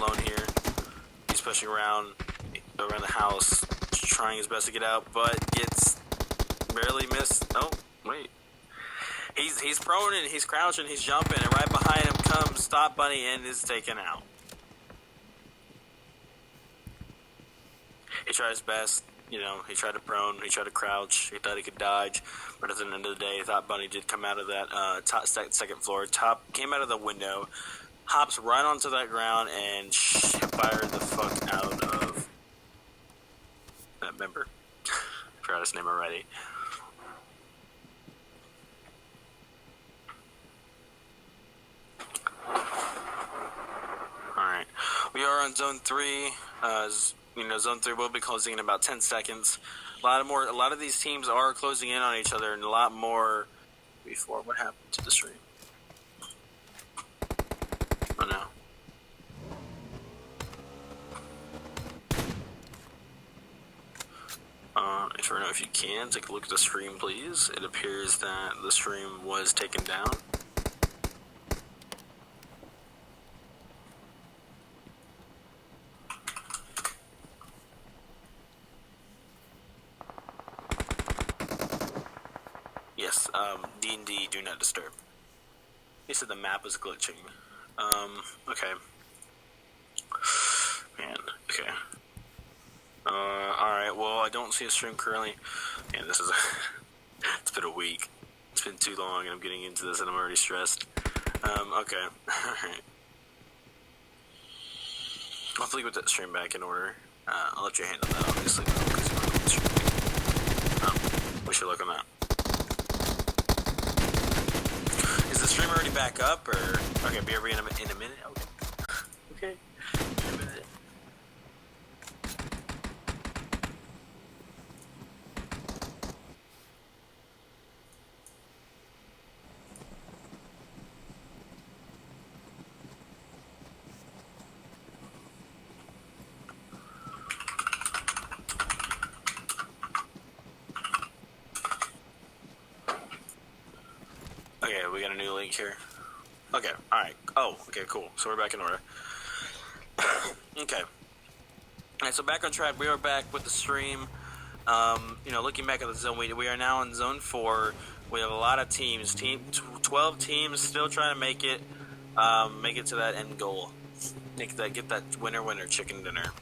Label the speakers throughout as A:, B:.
A: alone here. He's pushing around the house, trying his best to get out, but gets barely missed. Oh, wait. He's prone and he's crouching, he's jumping, and right behind him comes Stop Bunny and is taken out. He tried his best, you know, he tried to prone, he tried to crouch, he thought he could dodge, but at the end of the day, he thought Bunny did come out of that second floor, came out of the window, hops right onto that ground, and fired the fuck out of that member. Forgot his name already. Alright, we are on zone 3. You know, zone 3 will be closing in about 10 seconds. A lot of these teams are closing in on each other, and a lot more before. What happened to the stream? Oh no. Inferno, if you can, take a look at the stream, please. It appears that the stream was taken down. Yes, D&D, do not disturb. He said the map was glitching. Okay. Man, okay. Alright, well, I don't see a stream currently. Man, this is it's been a week. It's been too long, and I'm getting into this, and I'm already stressed. Okay. Alright. Hopefully with that stream back in order. I'll let you handle that, obviously, because you're on the stream. Wish you luck on that. Is the stream already back up, or... Okay, BRB in a minute? Okay. Okay. In a minute. Okay, we got a new link here. Okay, alright. Oh, okay, cool. So we're back in order. Okay. Alright, so back on track. We are back with the stream. You know, looking back at the zone, we are now in zone 4. We have a lot of teams. 12 teams still trying to make it to that end goal. Get that winner chicken dinner.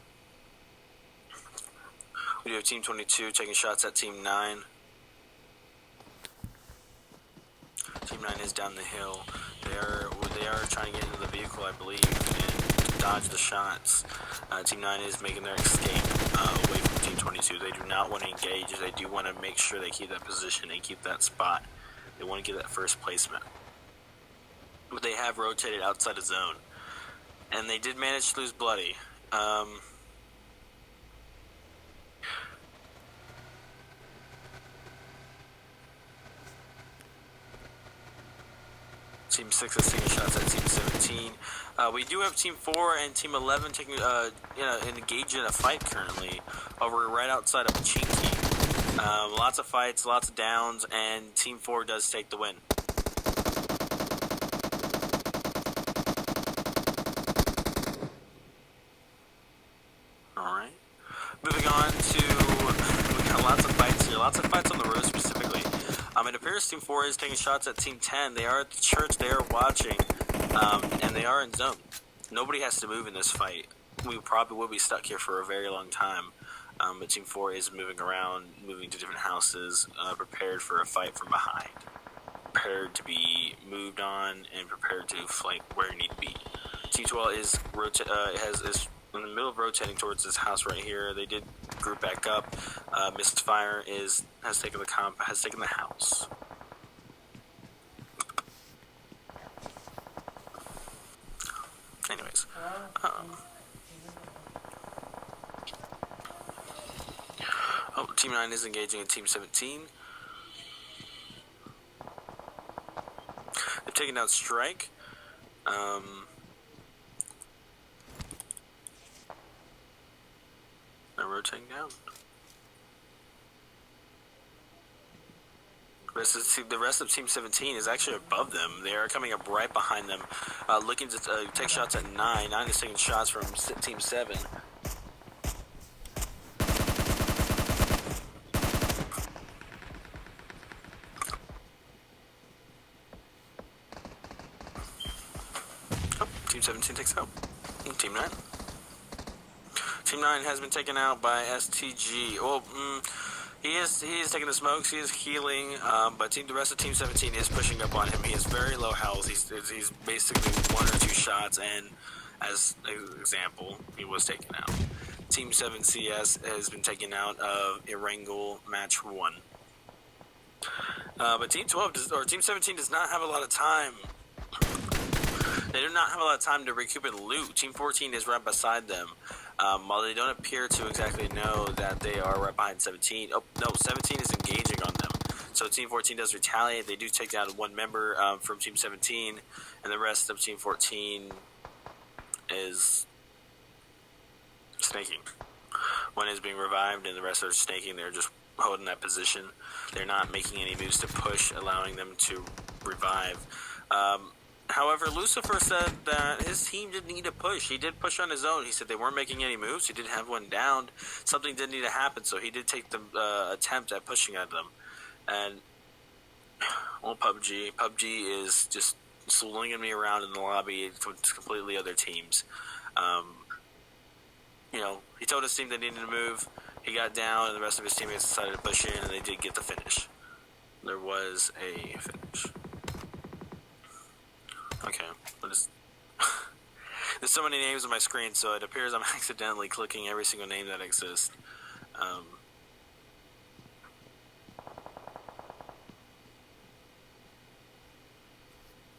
A: We do have Team 22 taking shots at Team 9. Team 9 is down the hill. They are trying to get into the vehicle, I believe, and dodge the shots. Team 9 is making their escape away from Team 22. They do not want to engage. They do want to make sure they keep that position and keep that spot. They want to get that first placement. But they have rotated outside of zone. And they did manage to lose Bloody. Team 6 is taking shots at Team 17. We do have Team 4 and Team 11 taking, engaged in a fight currently over right outside of Chinky. Lots of fights, lots of downs, and Team 4 does take the win. Alright. Moving on to... We got lots of fights here. Lots of fights on the road specifically. It appears Team 4 is taking shots at Team 10. They are at the church, they are watching, and they are in zone. Nobody has to move in this fight. We probably will be stuck here for a very long time, but Team 4 is moving around, moving to different houses, prepared for a fight from behind. Prepared to be moved on, and prepared to flank where it need to be. Team 12 is in the middle of rotating towards this house right here. They did group back up. Misfire has taken the house. Anyways, Team 9 is engaging in Team 17. They've taken down Strike. They're rotating down. The rest of Team 17 is actually above them. They are coming up right behind them, looking to take shots at 9. 9 is taking shots from Team 7. Oh, Team 17 takes out. Team 9. Team 9 has been taken out by STG. Well, he is taking the smokes. He is healing, but the rest of Team 17 is pushing up on him. He is very low health. He's basically 1 or 2 shots, and as an example, he was taken out. Team 7 CS has been taken out of Erangel match 1. But Team 17 does not have a lot of time. They do not have a lot of time to recoup and loot. Team 14 is right beside them. While they don't appear to exactly know that they are right behind 17. Oh, no, 17 is engaging on them. So Team 14 does retaliate. They do take down 1 member from Team 17, and the rest of Team 14 is snaking. 1 is being revived, and the rest are snaking. They're just holding that position. They're not making any moves to push, allowing them to revive. However, Lucifer said that his team didn't need to push. He did push on his own. He said they weren't making any moves. He did have 1 down. Something did need to happen, so he did take the attempt at pushing at them. And, well, PUBG is just slinging me around in the lobby to completely other teams. You know, he told his team they needed to move. He got down, and the rest of his teammates decided to push in, and they did get the finish. There was a finish. Okay, there's so many names on my screen, so it appears I'm accidentally clicking every single name that exists.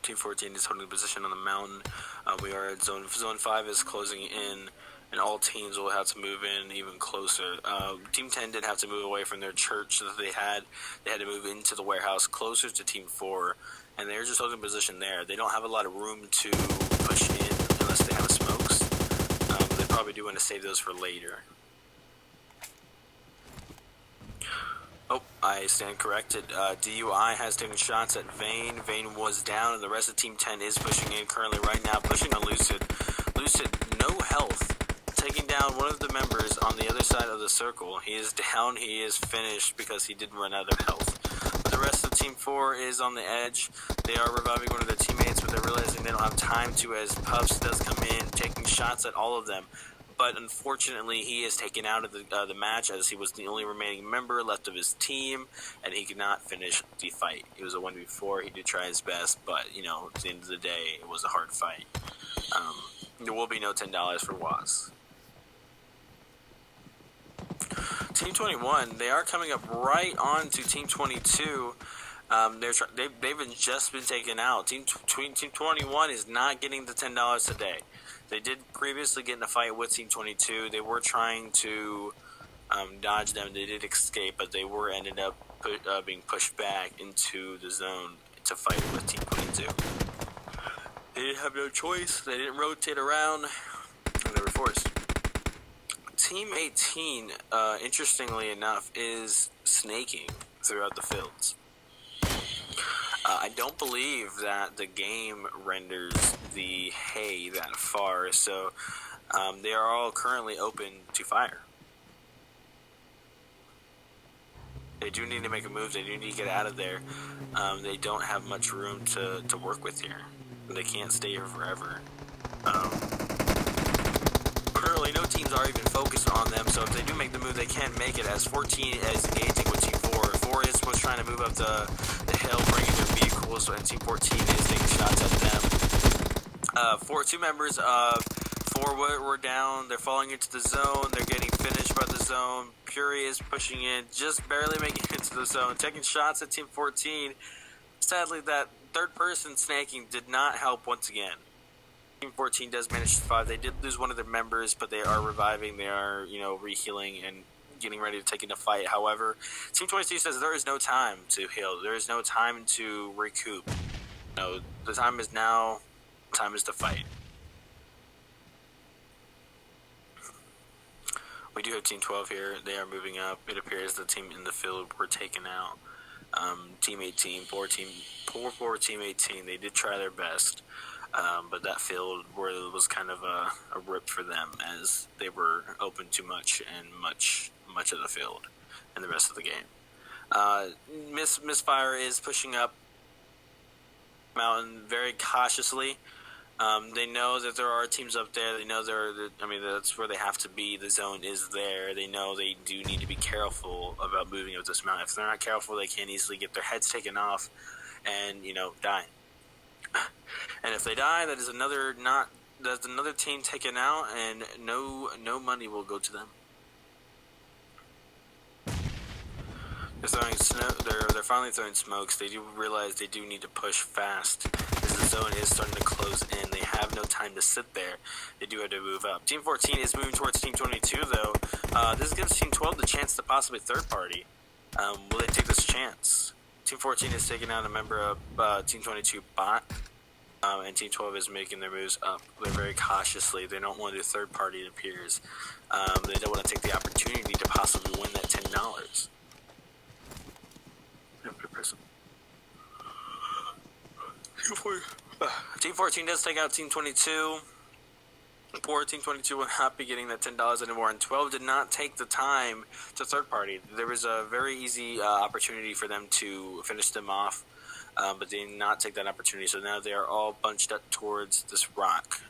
A: Team 14 is holding the position on the mountain. We are at Zone 5 is closing in, and all teams will have to move in even closer. Team 10 did have to move away from their church that they had. They had to move into the warehouse closer to Team 4. And they're just holding position there. They don't have a lot of room to push in unless they have smokes. They probably do want to save those for later. Oh, I stand corrected. DUI has taken shots at Vane. Vane was down, and the rest of Team 10 is pushing in currently right now, pushing on Lucid. Lucid, no health, taking down 1 of the members on the other side of the circle. He is down. He is finished because he did run out of health. The rest of Team 4 is on the edge. They are reviving 1 of their teammates, but they're realizing they don't have time to, as Puffs does come in, taking shots at all of them. But unfortunately, he is taken out of the match as he was the only remaining member left of his team, and he could not finish the fight. It was a 1v4. He did try his best, but, you know, at the end of the day, it was a hard fight. There will be no $10 for Was. Team 21, they are coming up right on to Team 22. They've just been taken out. Team 21 is not getting the $10 today. They did previously get in a fight with Team 22. They were trying to dodge them. They did escape, but they were ended up being pushed back into the zone to fight with Team 22. They didn't have no choice. They didn't rotate around, and they were forced. Team 18, interestingly enough, is snaking throughout the fields. I don't believe that the game renders the hay that far, so they are all currently open to fire. They do need to make a move. They do need to get out of there. They don't have much room to work with here. They can't stay here forever. Currently, no teams are even focused on them, so if they do make the move, they can make it, as 14 is engaging with Team 4. 4 is was trying to move up the hill, bringing their vehicles, and Team 14 is taking shots at them. 2 members of 4 were down. They're falling into the zone. They're getting finished by the zone. Fury is pushing in, just barely making it into the zone, taking shots at Team 14. Sadly, that third person snaking did not help once again. Team 14 does manage to survive. They did lose 1 of their members, but they are reviving. They are, rehealing and getting ready to take in a fight. However, Team 22 says there is no time to heal. There is no time to recoup. The time is now. Time is to fight. We do have Team 12 here. They are moving up. It appears the team in the field were taken out. Team 18, poor Team 18. They did try their best, but that field was kind of a rip for them as they were open too much and much of the field and the rest of the game. Misfire is pushing up mountain very cautiously. They know that there are teams up there. They know that's where they have to be. The zone is there. They know they do need to be careful about moving up this mountain. If they're not careful, they can easily get their heads taken off and, die. And if they die, that's another team taken out, and no money will go to them. They're finally throwing smokes. They do realize they do need to push fast as the zone is starting to close in. They have no time to sit there. They do have to move up. Team 14 is moving towards Team 22, though. This gives Team 12 the chance to possibly third party. Will they take this chance? Team 14 is taking out a member of Team 22 bot, and Team 12 is making their moves up. They're very cautiously. They don't want to do third party, it appears. They don't want to take the opportunity to possibly win that $10. Team 14 does take out Team 22. Poor Team 22 will not be getting that $10 anymore, and 12 did not take the time to third party. There was a very easy opportunity for them to finish them off, but they did not take that opportunity, so now they are all bunched up towards this rock.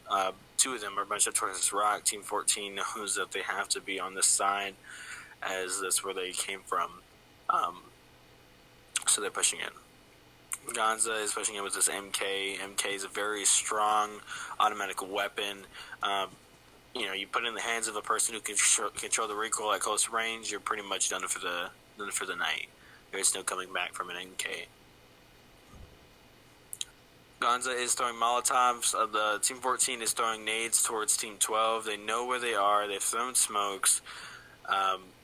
A: Two of them are bunched up towards this rock. Team 14 knows that they have to be on this side, as that's where they came from. So they're pushing in. Gonza is pushing in with this MK. MK is a very strong automatic weapon. You put it in the hands of a person who can control the recoil at close range, you're pretty much done for the night. There's no coming back from an MK. Gonza is throwing Molotovs. The Team 14 is throwing nades towards Team 12. They know where they are. They've thrown smokes.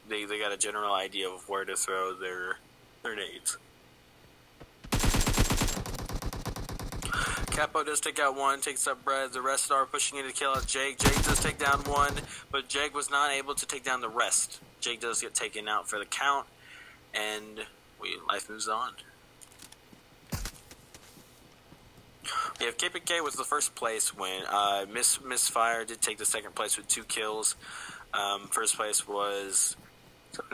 A: They got a general idea of where to throw their nades. Capo does take out one, takes up Brad. The rest are pushing in to kill out Jake. Jake does take down one, but Jake was not able to take down the rest. Jake does get taken out for the count, and life moves on. We have KPK with the first place win. Misfire did take the second place with 2 kills. First place was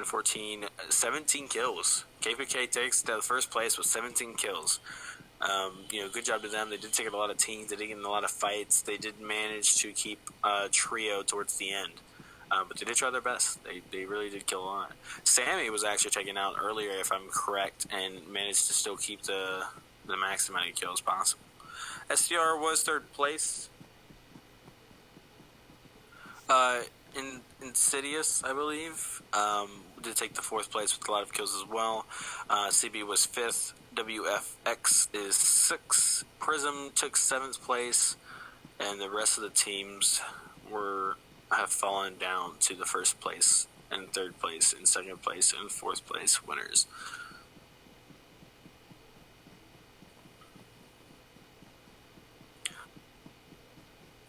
A: 14, 17 kills. KPK takes the first place with 17 kills. Good job to them. They did take a lot of teams. They did get in a lot of fights. They did manage to keep trio towards the end. But they did try their best. They really did kill a lot. Sammy was actually taken out earlier, if I'm correct, and managed to still keep the max amount of kills possible. SDR was third place. Insidious, I believe, did take the fourth place with a lot of kills as well. CB was fifth. WFX is 6th. Prism took 7th place, and the rest of the teams have fallen down to the first place and third place and second place and fourth place winners.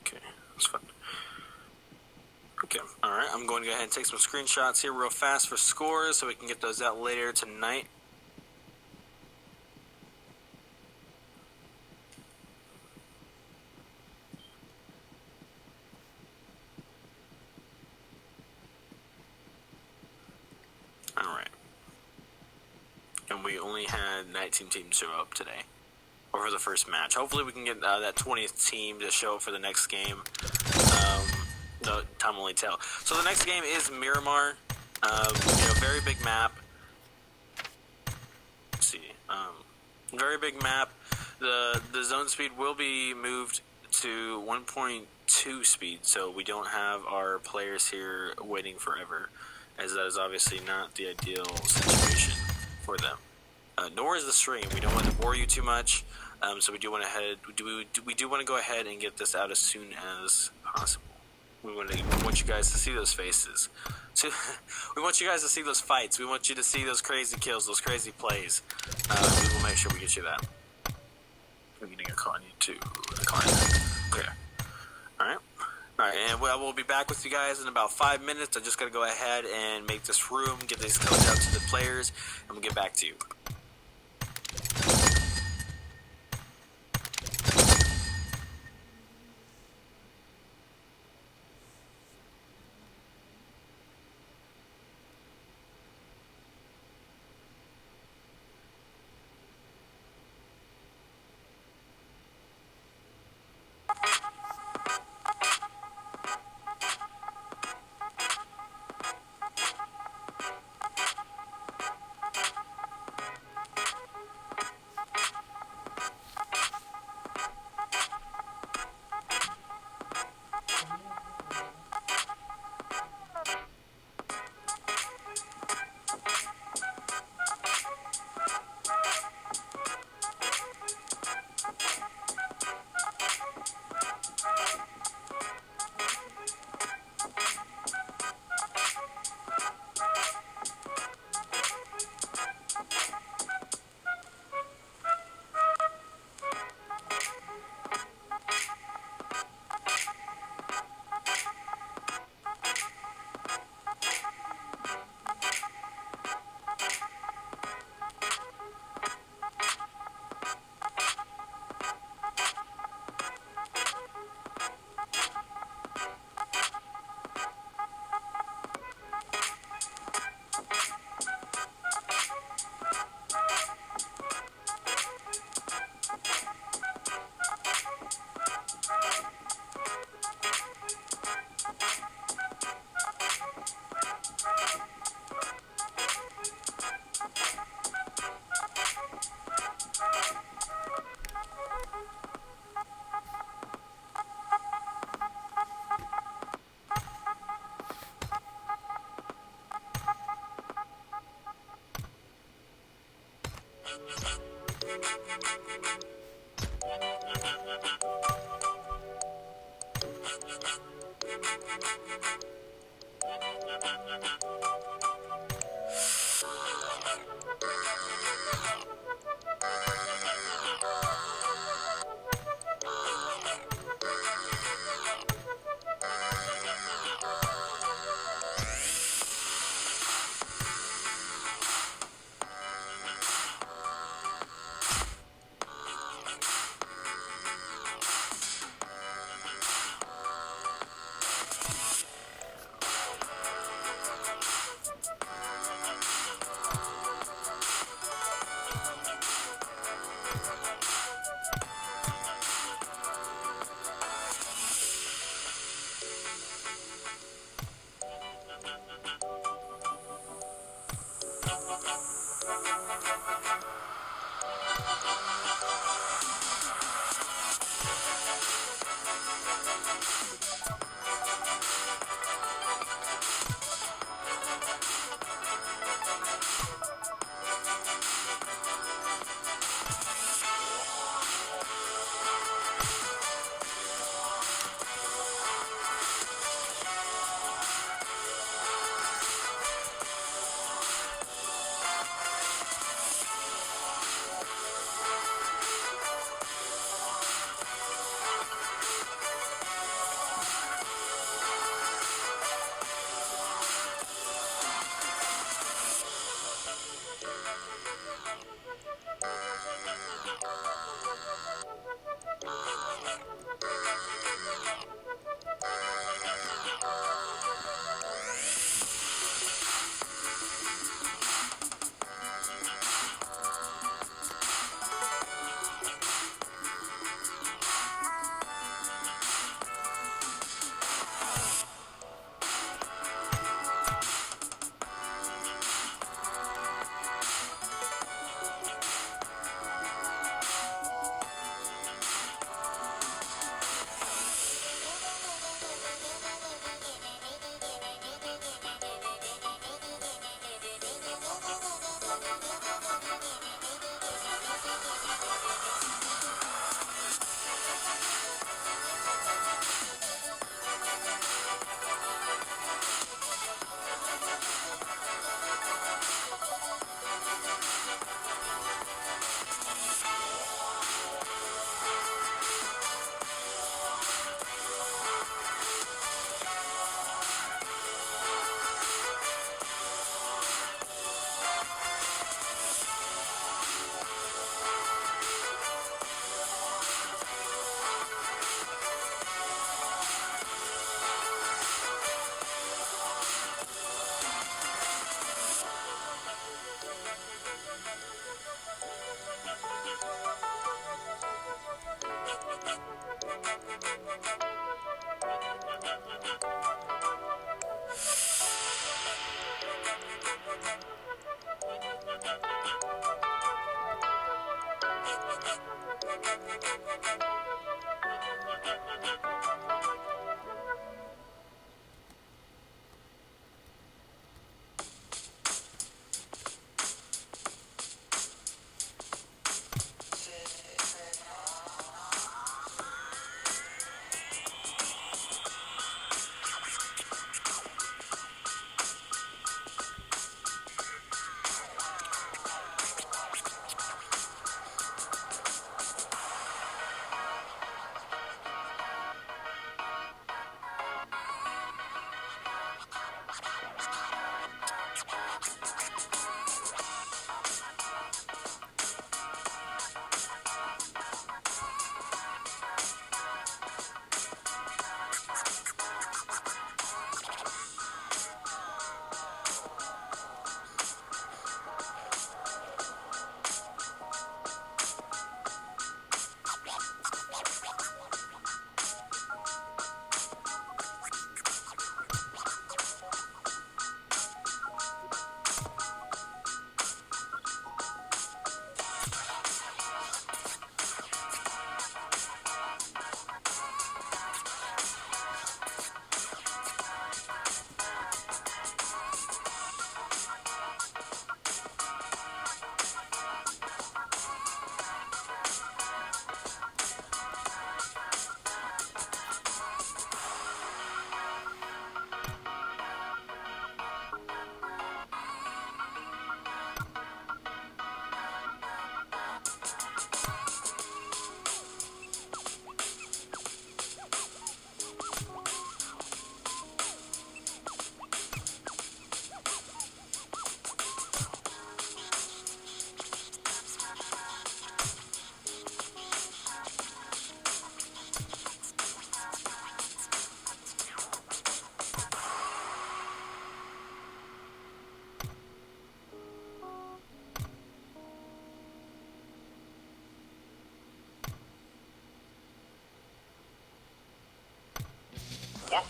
A: Okay, that's fun. Okay, alright, I'm going to go ahead and take some screenshots here real fast for scores so we can get those out later tonight. Alright. And we only had 19 teams show up today. Or for the first match. Hopefully we can get that 20th team to show up for the next game. No, time will only tell. So the next game is Miramar. Very big map. Let's see. Very big map. The zone speed will be moved to 1.2 speed, so we don't have our players here waiting forever, as that is obviously not the ideal situation for them. Nor is the stream. We don't want to bore you too much, so we do want to go ahead and get this out as soon as possible. We want you guys to see those faces. We want you guys to see those fights. We want you to see those crazy kills, those crazy plays. We will make sure we get you that. I'm getting a call on you too. Okay. Alright. Alright, and we'll be back with you guys in about 5 minutes. I just gotta go ahead and make this room, get these codes out to the players, and we'll get back to you.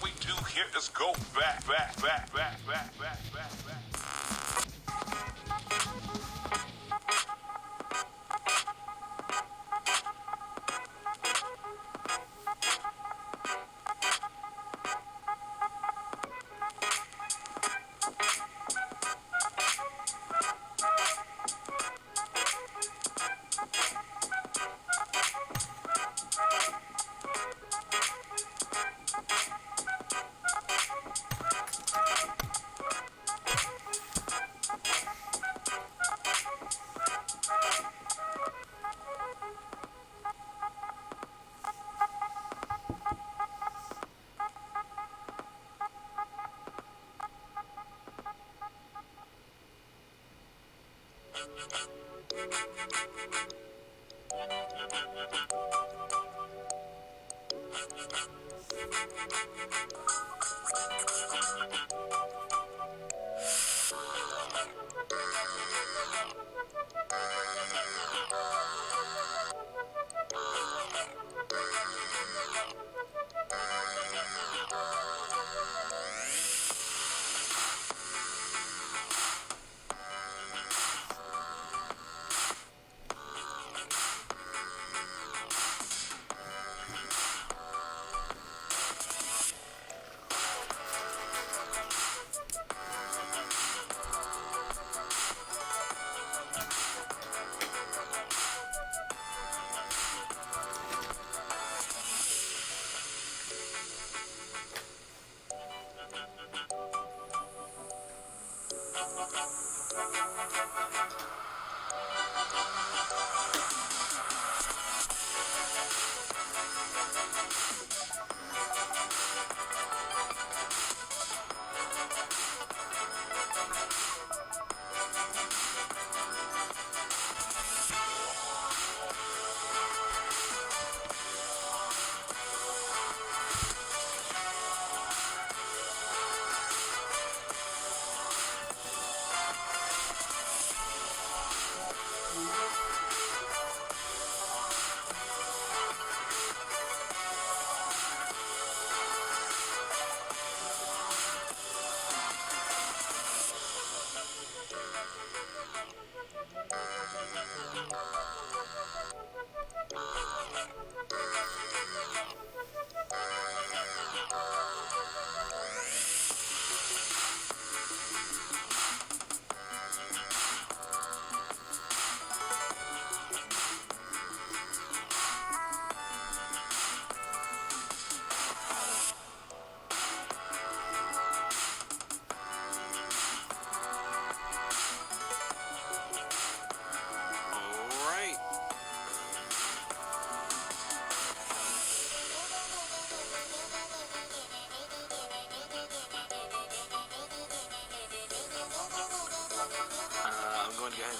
B: we do here is go back, back, back, back, back, back, back, back.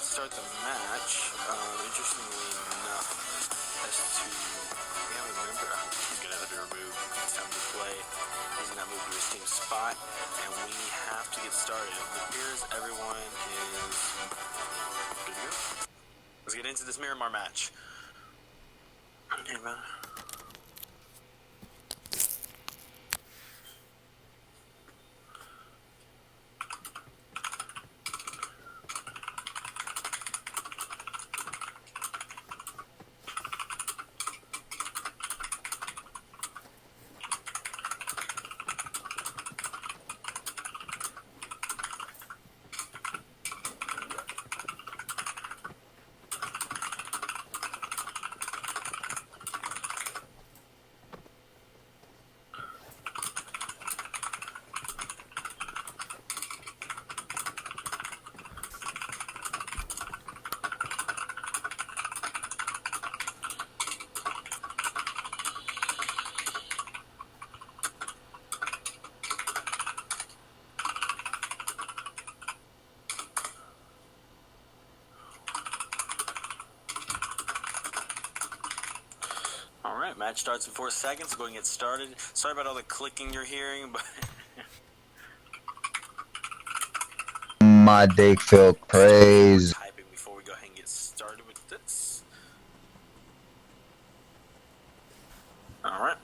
A: Start the match. Interestingly enough, as to remember, he's gonna have to be removed. It's time to play. He's not moved to his team spot, and we have to get started. It appears everyone is good to go. Let's get into this Miramar match. Okay, man. Alright, match starts in 4 seconds. Go and get started. Sorry about all the clicking you're hearing, but
C: my dick feel crazy.
A: Typing before we go ahead and get started with this. Alright.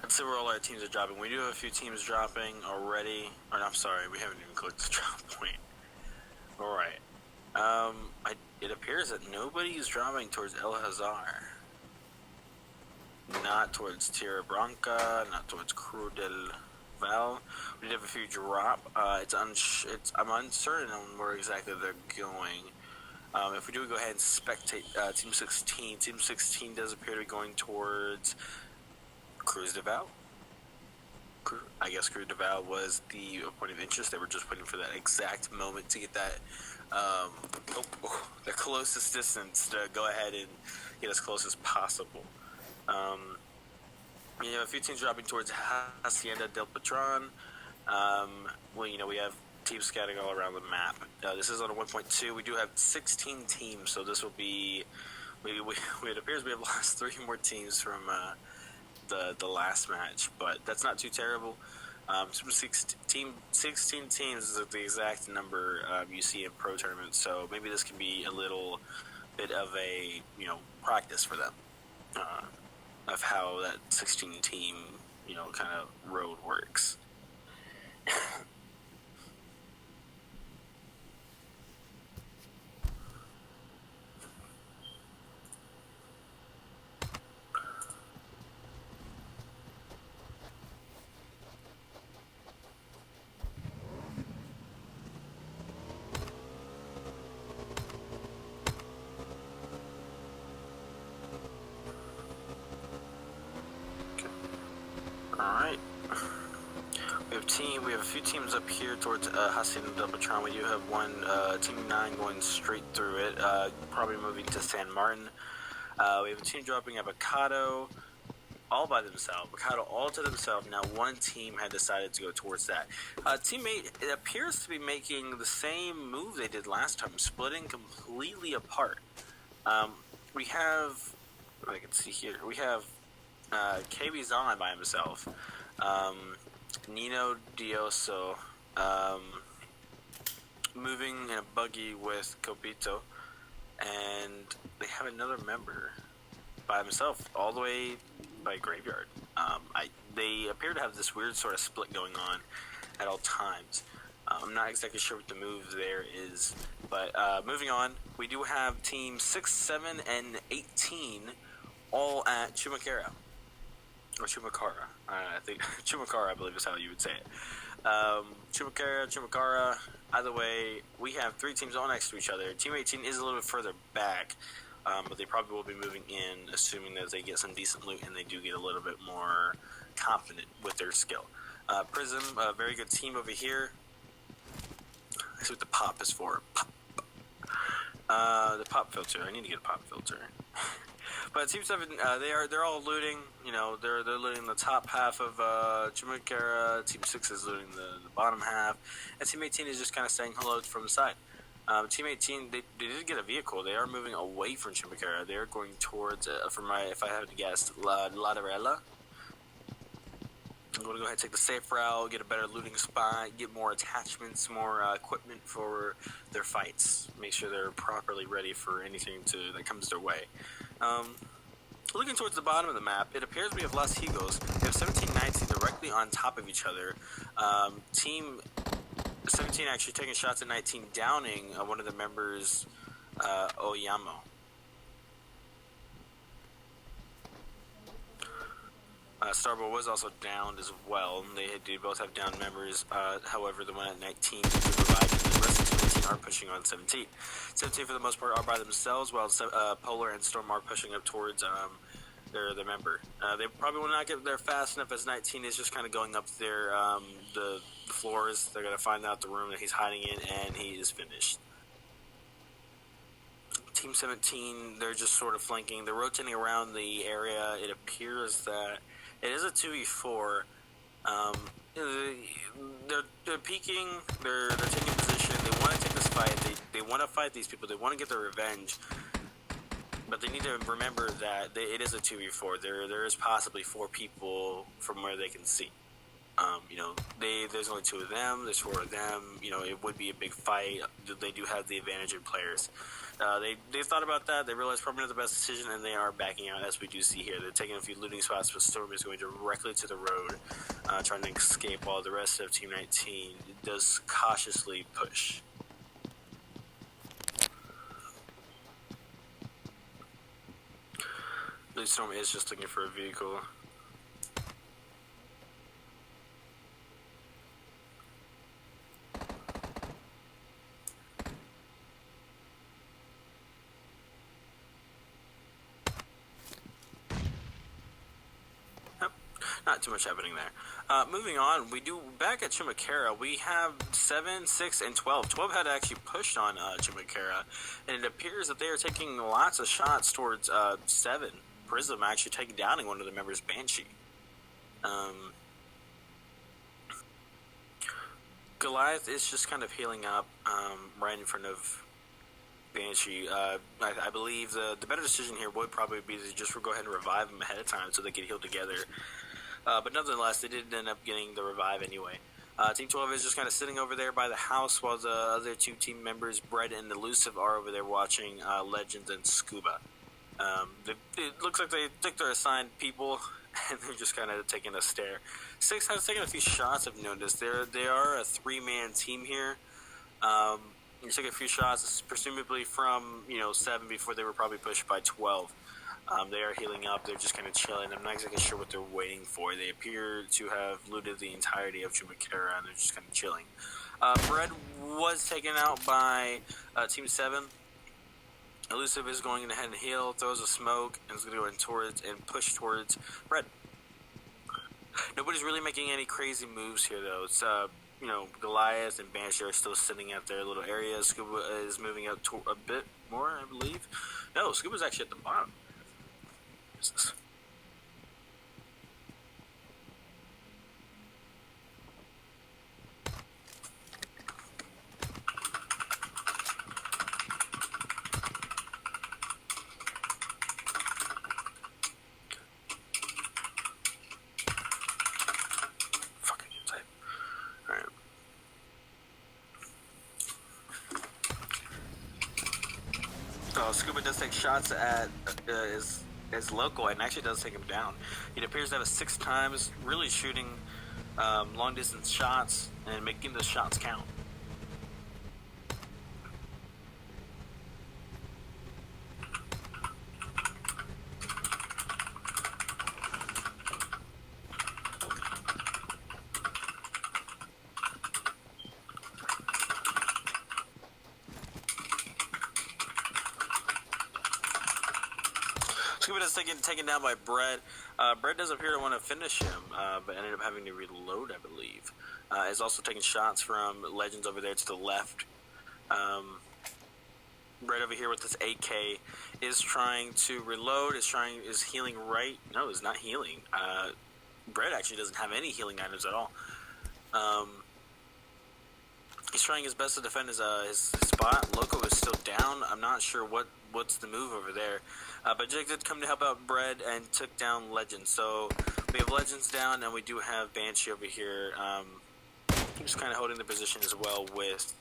A: Let's see teams are dropping. We do have a few teams dropping already. Or no, I'm sorry, we haven't even clicked the drop point. Alright. It appears that nobody is dropping towards El Hazar. Not towards Tierra Branca, not towards Cruz del Val. We did have a few drop. I'm uncertain on where exactly they're going. If we do go ahead and spectate Team 16, Team 16 does appear to be going towards Cruz del Val. I guess Cruz del Val was the point of interest. They were just waiting for that exact moment to get that the closest distance to go ahead and get as close as possible. We have a few teams dropping towards Hacienda del Patron. We have teams scattered all around the map. This is on a 1.2. We do have 16 teams, so this will be. It appears we have lost 3 more teams from the last match, but that's not too terrible. 16 teams is the exact number you see in pro tournaments, so maybe this can be a little bit of a practice for them of how that 16 team kind of road works. Alright. We have a few teams up here towards Hacienda del Patron. We do have one, Team 9 going straight through it, probably moving to San Martin. We have a team dropping Avocado all by themselves. Avocado all to themselves. Now one team had decided to go towards that. Teammate, it appears to be making the same move they did last time, splitting completely apart. We have, I can see here, we have KB Zon by himself. Nino Dioso moving in a buggy with Copito, and they have another member by himself all the way by Graveyard. They appear to have this weird sort of split going on at all times. I'm not exactly sure what the move there is, but moving on, we do have teams 6, 7, and 18 all at Chumacera. Or Chumaccara. I think Chumaccara, I believe, is how you would say it. Chumaccara. Either way, we have 3 teams all next to each other. Team 18 is a little bit further back, but they probably will be moving in, assuming that they get some decent loot and they do get a little bit more confident with their skill. Prism, a very good team over here. Let's see what the pop is for. Pop. The pop filter. I need to get a pop filter. But Team 7, they're all looting. They're looting the top half of Chumacera. Team 6 is looting the bottom half, and Team 18 is just kind of saying hello from the side. Team 18, they did get a vehicle. They are moving away from Chumacera. They are going towards, if I had to guess, La Darella. I'm going to go ahead and take the safe route, get a better looting spot, get more attachments, more equipment for their fights. Make sure they're properly ready for anything that comes their way. Looking towards the bottom of the map, it appears we have Las Higos. We have 17-19 directly on top of each other. Team 17 actually taking shots at 19, downing one of the members, Oyamo. Starboy was also downed as well. They both have downed members. However, the one at 19 did revive, and the rest of the 18 are pushing on 17. 17 for the most part are by themselves, while Polar and Storm are pushing up towards their member. They probably will not get there fast enough, as 19 is just kind of going up there the floors. They're going to find out the room that he's hiding in, and he is finished. Team 17, they're just sort of flanking. They're rotating around the area. It appears that it is a 2v4. They're peeking. They're taking position. They want to take this fight. They want to fight these people. They want to get their revenge. But they need to remember that it is a 2v4. There is possibly 4 people from where they can see. You know, there's only 2 of them. There's 4 of them. You know, it would be a big fight. They do have the advantage in players. They thought about that. They realized probably not the best decision, and they are backing out, as we do see here. They're taking a few looting spots, but Storm is going directly to the road, trying to escape while the rest of Team 19 does cautiously push. Blue Storm is just looking for a vehicle. Not too much happening there. Moving on, we do back at Chimichara. We have 7, 6, and 12. 12 had actually pushed on Chimichara, and it appears that they are taking lots of shots towards 7. Prism actually taking down one of the members, Banshee. Goliath is just kind of healing up right in front of Banshee. I believe the better decision here would probably be to just go ahead and revive him ahead of time so they can heal together. But nonetheless, they did end up getting the revive anyway. Team 12 is just kind of sitting over there by the house while the other 2 team members, Bread and Elusive, are over there watching Legends and Scuba. It looks like they think they're assigned people, and they're just kind of taking a stare. 6 has taken a few shots, I've noticed. They are a 3-man team here. You took a few shots, presumably from 7 before they were probably pushed by 12. They are healing up. They're just kind of chilling. I'm not exactly sure what they're waiting for. They appear to have looted the entirety of Chimichara, and they're just kind of chilling. Bread was taken out by Team 7. Elusive is going ahead and heal, throws a smoke, and is going to go in towards and push towards Bread. Nobody's really making any crazy moves here, though. It's Goliath and Banshee are still sitting at their little area. Scuba is moving up to a bit more, I believe. No, Scuba's actually at the bottom. What is this? Scuba does take shots at his local and actually does take him down. It appears to have 6 times, really shooting long distance shots and making those shots count. Scuba is taken down by Bread. Bread does appear to want to finish him, but ended up having to reload, I believe. Is also taking shots from Legends over there to the left. Bread over here with this AK is trying to reload, is healing right. No, is not healing. Bread actually doesn't have any healing items at all. He's trying his best to defend his spot. Loco is still down. I'm not sure what's the move over there. But Jake did come to help out Bread and took down Legends. So we have Legends down, and we do have Banshee over here. Just kind of holding the position as well with...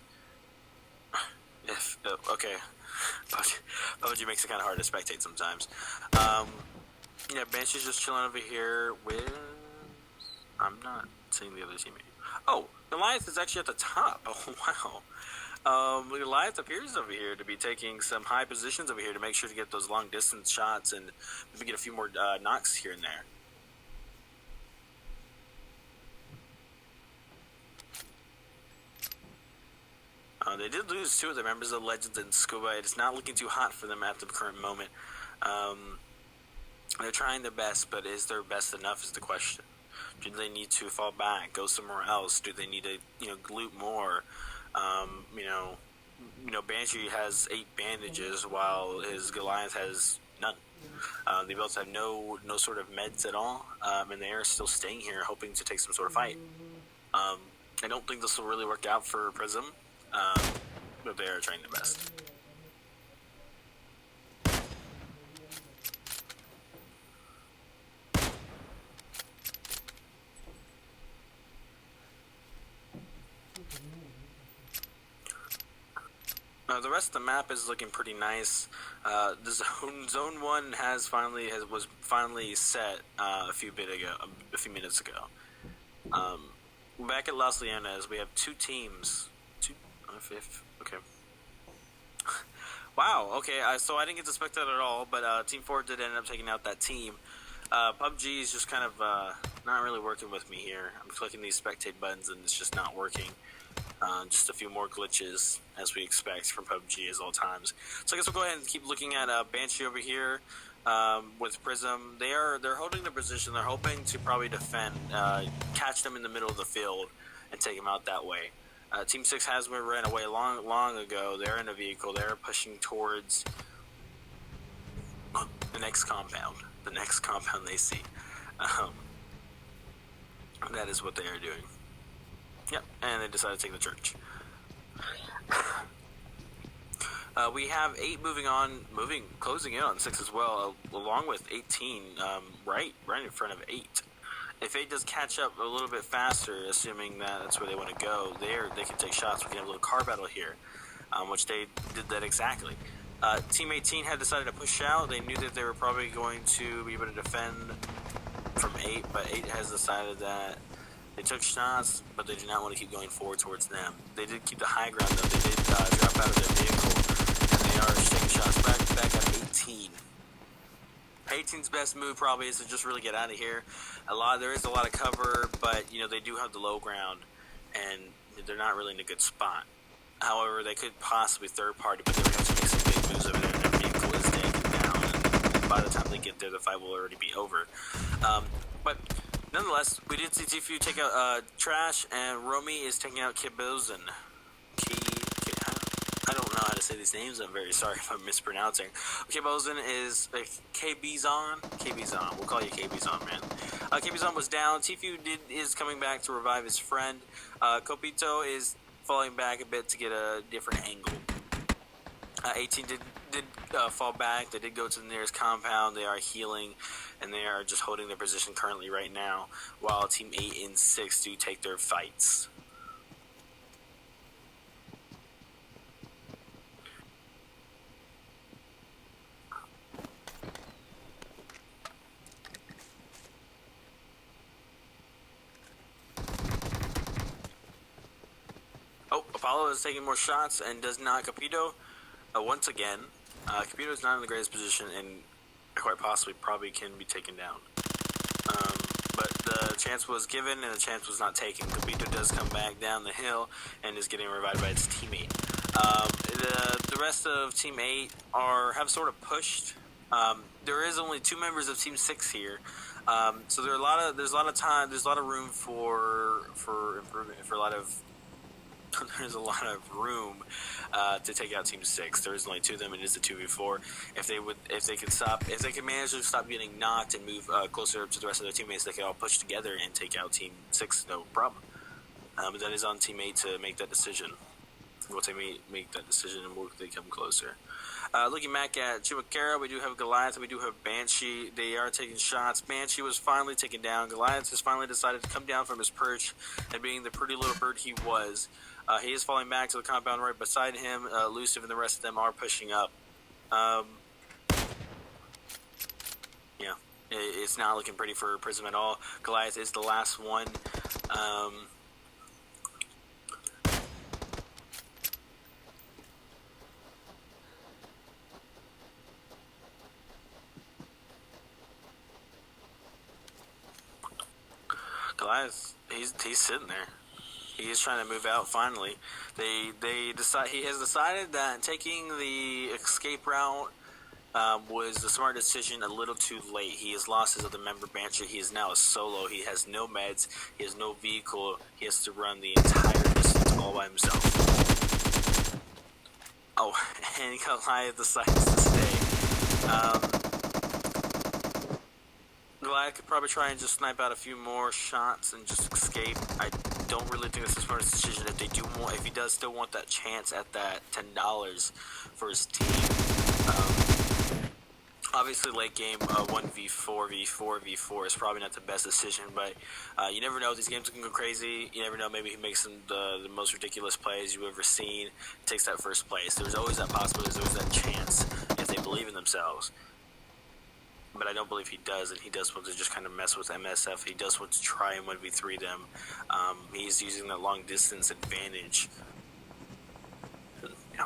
A: okay. PUBG makes it kind of hard to spectate sometimes. Yeah, Banshee's just chilling over here with... I'm not seeing the other teammate. Oh, Goliath is actually at the top. Oh, wow. Goliath appears over here to be taking some high positions over here to make sure to get those long distance shots and maybe get a few more knocks here and there. They did lose 2 of the members of Legends and Scuba. It's not looking too hot for them at the current moment. They're trying their best, but is their best enough is the question. Do they need to fall back, go somewhere else? Do they need to, loot more? Banshee has 8 bandages while his Goliath has none. They both have no sort of meds at all, and they are still staying here hoping to take some sort of fight. I don't think this will really work out for Prism, but they are trying their best. The rest of the map is looking pretty nice. The zone 1 was finally set a few minutes ago. Back at Las Leonas, we have 2 teams. Okay. Wow. Okay. So I didn't get to spectate at all, but Team 4 did end up taking out that team. PUBG is just kind of not really working with me here. I'm clicking these spectate buttons and it's just not working. Just a few more glitches, as we expect from PUBG as all times. So I guess we'll go ahead and keep looking at Banshee over here with Prism. They're holding their position. They're hoping to probably defend, catch them in the middle of the field, and take them out that way. Team 6 has ran away long ago. They're in a vehicle. They're pushing towards the next compound. The next compound they see. That is what they are doing. Yep, and they decided to take the church. We have 8 closing in on 6 as well, along with 18, right in front of 8. If 8 does catch up a little bit faster, assuming that's where they want to go, they can take shots. We can have a little car battle here, which they did that exactly. Team 18 had decided to push out. They knew that they were probably going to be able to defend from 8, but 8 has decided that they took shots, but they do not want to keep going forward towards them. They did keep the high ground, though. They did drop out of their vehicle, and they are taking shots back at 18. 18's best move probably is to just really get out of here. There is a lot of cover, but they do have the low ground, and they're not really in a good spot. However, they could possibly third party, but they're going to have to make some big moves over there, and their vehicle is taken down. And by the time they get there, the fight will already be over. But nonetheless, we did see Tfue take out Trash, and Romy is taking out Kibozin. I don't know how to say these names. I'm very sorry if I'm mispronouncing. Kibozin is KBzon. KBzon. We'll call you KBzon, man. KBzon was down. Tfue is coming back to revive his friend. Copito is falling back a bit to get a different angle. 18 did fall back. They did go to the nearest compound. They are healing, and they are just holding their position currently right now, while Team 8 and 6 do take their fights. Oh, Apollo is taking more shots and does not. Capito, once again, Capito is not in the greatest position and quite possibly probably can be taken down. But the chance was given and the chance was not taken. Capito does come back down the hill and is getting revived by its teammate. The rest of Team 8 have sort of pushed. There is only 2 members of Team 6 here. So there's a lot of room for improvement, there's a lot of room to take out Team 6. There is only 2 of them. It is a 2v4. If they can manage to stop getting knocked and move closer to the rest of their teammates, they can all push together and take out Team 6, no problem. But that is on Team 8 to make that decision. Once they make that decision and they come closer. Looking back at Chupacabra, we do have Goliath, and we do have Banshee. They are taking shots. Banshee was finally taken down. Goliath has finally decided to come down from his perch, and being the pretty little bird he was, he is falling back to the compound right beside him. Elusive and the rest of them are pushing up. Yeah, it's not looking pretty for Prism at all. Goliath is the last one. Goliath, he's sitting there. He is trying to move out finally. He has decided that taking the escape route was the smart decision a little too late. He has lost his other member, Banshee. He is now a solo. He has no meds. He has no vehicle. He has to run the entire distance all by himself. Oh, and Goliath decides to stay. Goliath could probably try and just snipe out a few more shots and just escape. I don't really think that's the smartest decision. If he does still want that chance at that $10 for his team, Obviously, late game 1v4, v4, v4 is probably not the best decision, but you never know. These games can go crazy. You never know. Maybe he makes the most ridiculous plays you've ever seen, takes that first place. There's always that possibility. There's always that chance if they believe in themselves. But I don't believe he does, and he does want to just kind of mess with MSF. He does want to try and 1v3 them. He's using that long distance advantage. Yeah.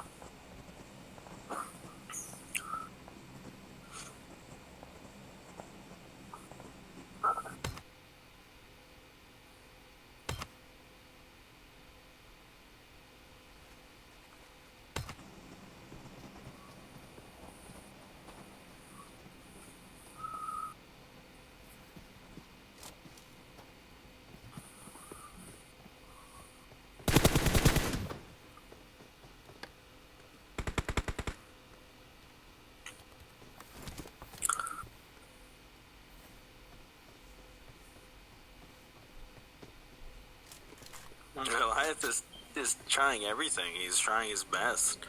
A: Goliath is trying everything. He's trying his best.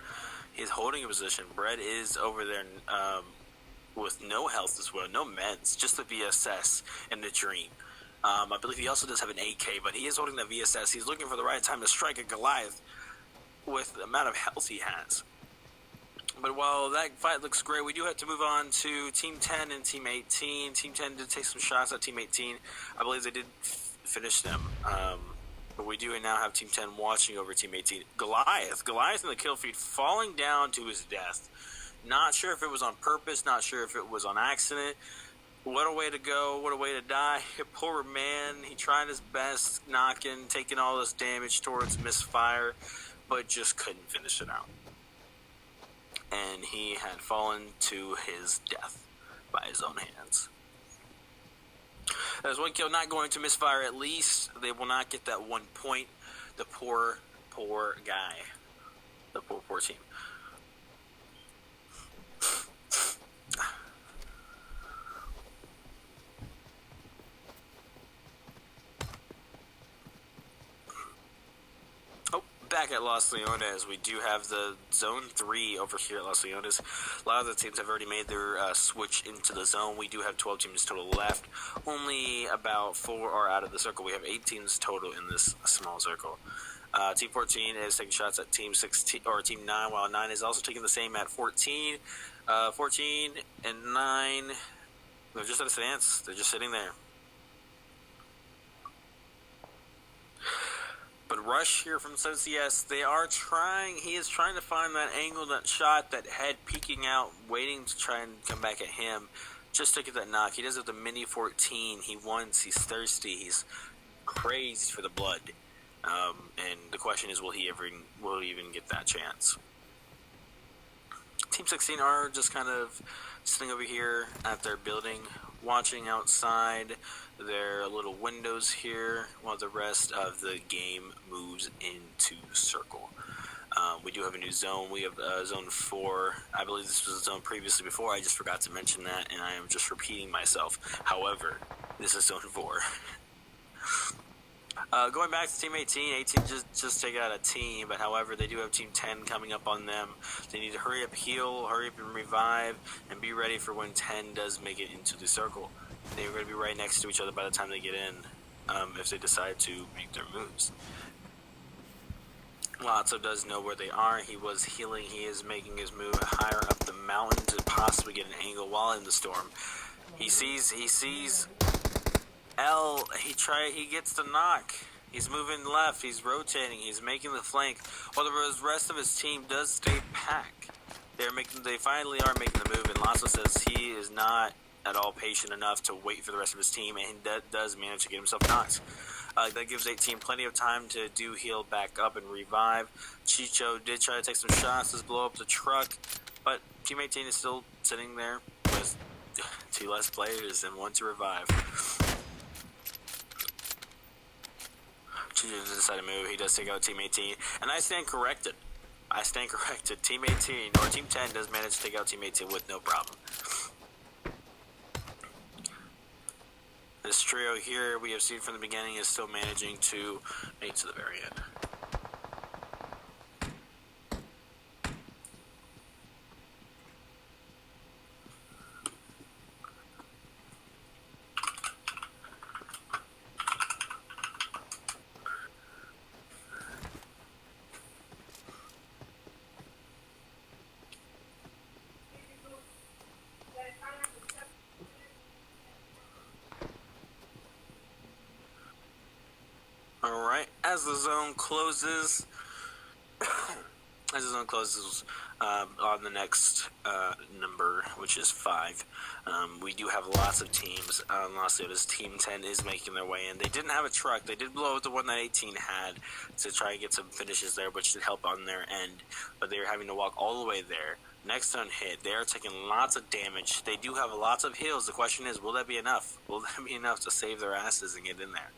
A: He's holding a position. Brett is over there with no health as well, no meds, just the VSS and the Dream. I believe he also does have an AK, but he is holding the VSS. He's looking for the right time to strike at Goliath with the amount of health he has. But while that fight looks great, we do have to move on to Team 10 and Team 18. Team 10 did take some shots at Team 18. I believe they did finish them. But we do now have Team 10 watching over Team 18. Goliath in the kill feed, falling down to his death. Not sure if it was on purpose, not sure if it was on accident. What a way to go, what a way to die. Poor man, he tried his best, knocking, taking all this damage towards misfire, but just couldn't finish it out. And he had fallen to his death by his own hands. There's one kill not going to misfire. At least they will not get that 1 point. The poor guy. The poor team. Back at Los Leones, we do have the Zone 3 over here at Los Leones. A lot of the teams have already made their switch into the zone. We do have 12 teams total left. Only about 4 are out of the circle. We have 8 teams total in this small circle. Team 14 is taking shots at Team 16 or Team 9, while 9 is also taking the same at 14. 14 and 9, they're just at a stance. They're just sitting there. But Rush here from CS, they are trying, he is trying to find that angle, that shot, that head peeking out, waiting to try and come back at him, just to get that knock. He does have the mini 14, he wants, he's thirsty, he's crazed for the blood. And the question is, will he even get that chance? Team 16 are just kind of sitting over here at their building, watching outside their little windows here while the rest of the game moves into circle. We do have a new zone. We have zone 4. I believe this was a zone previously before. I just forgot to mention that, and I am just repeating myself. However, this is zone 4. Going back to Team 18, 18 just take out a team, but however, they do have Team 10 coming up on them. They need to hurry up, heal, hurry up and revive, and be ready for when 10 does make it into the circle. They're going to be right next to each other by the time they get in, if they decide to make their moves. Lotso does know where they are. He was healing. He is making his move higher up the mountain to possibly get an angle while in the storm. He sees L. He gets the knock. He's moving left. He's rotating. He's making the flank. While the rest of his team does stay packed. They finally are making the move, and Lasso says he is not at all patient enough to wait for the rest of his team, and he does manage to get himself knocked. That gives 18 plenty of time to heal back up and revive. Chicho did try to take some shots to blow up the truck, but Team 18 is still sitting there with 2 less players and 1 to revive. Chicho decided to move. He does take out Team 18, and I stand corrected. Team 18, or Team 10 does manage to take out Team 18 with no problem. This trio here we have seen from the beginning is still managing to make it to the very end. as the zone closes, on the next number, which is 5, we do have lots of teams. Los Angeles Team 10 is making their way in. They didn't have a truck. They did blow up the one that 18 had to try and get some finishes there, which should help on their end. But they were having to walk all the way there. Next zone hit. They are taking lots of damage. They do have lots of heals. The question is, will that be enough? Will that be enough to save their asses and get in there?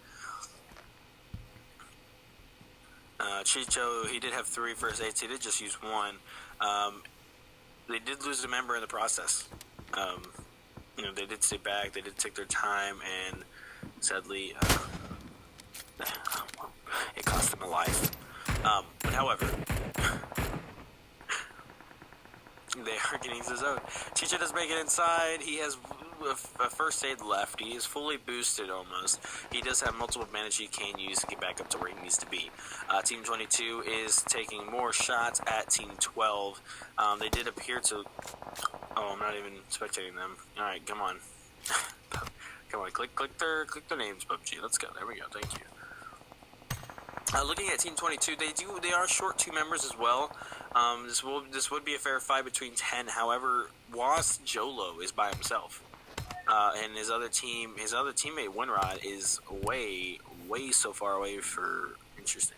A: Chicho, he did have 3 first aids. He did just use 1. They did lose a member in the process. They did stay back. They did take their time, and sadly, it cost them a life. But however, they are getting to the zone. Chicho does make it inside. He has a first aid left. He is fully boosted almost. He does have multiple bandage he can use to get back up to where he needs to be. Team 22 is taking more shots at Team 12. They did appear to... Oh, I'm not even spectating them. Alright, come on. Come on, click their names, PUBG. Let's go. There we go. Thank you. Looking at Team 22, they are short 2 members as well. This would be a fair fight between 10. However, Was Jolo is by himself. And his other teammate Winrod is way so far away for interesting.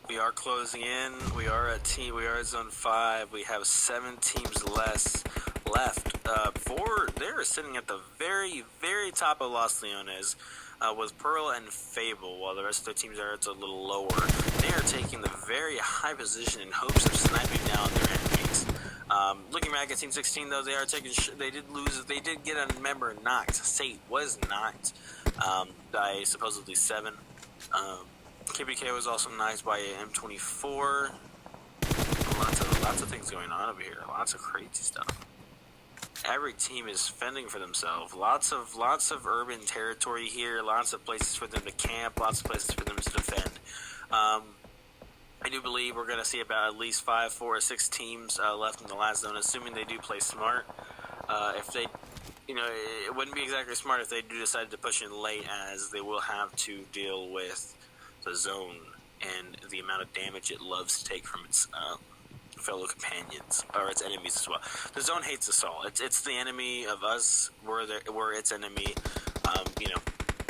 A: We are closing in. We are at zone 5. We have 7 teams left. 4, they're sitting at the very top of Los Leones with Pearl and Fable, while the rest of their teams are at a little lower. They are taking the very high position in hopes of sniping down their enemies. Looking back at Team 16, though, they are taking. They did lose. They did get a member knocked. Sate was knocked by supposedly 7. KBK was also knocked by an M24. Lots of things going on over here. Lots of crazy stuff. Every team is fending for themselves. Lots of urban territory here. Lots of places for them to camp. Lots of places for them to defend. I do believe we're going to see about at least 5, 4, or 6 teams left in the last zone, assuming they do play smart. If they, it wouldn't be exactly smart if they do decide to push in late, as they will have to deal with the zone and the amount of damage it loves to take from its fellow companions, or its enemies as well. The zone hates us all. It's the enemy of us. We're its enemy.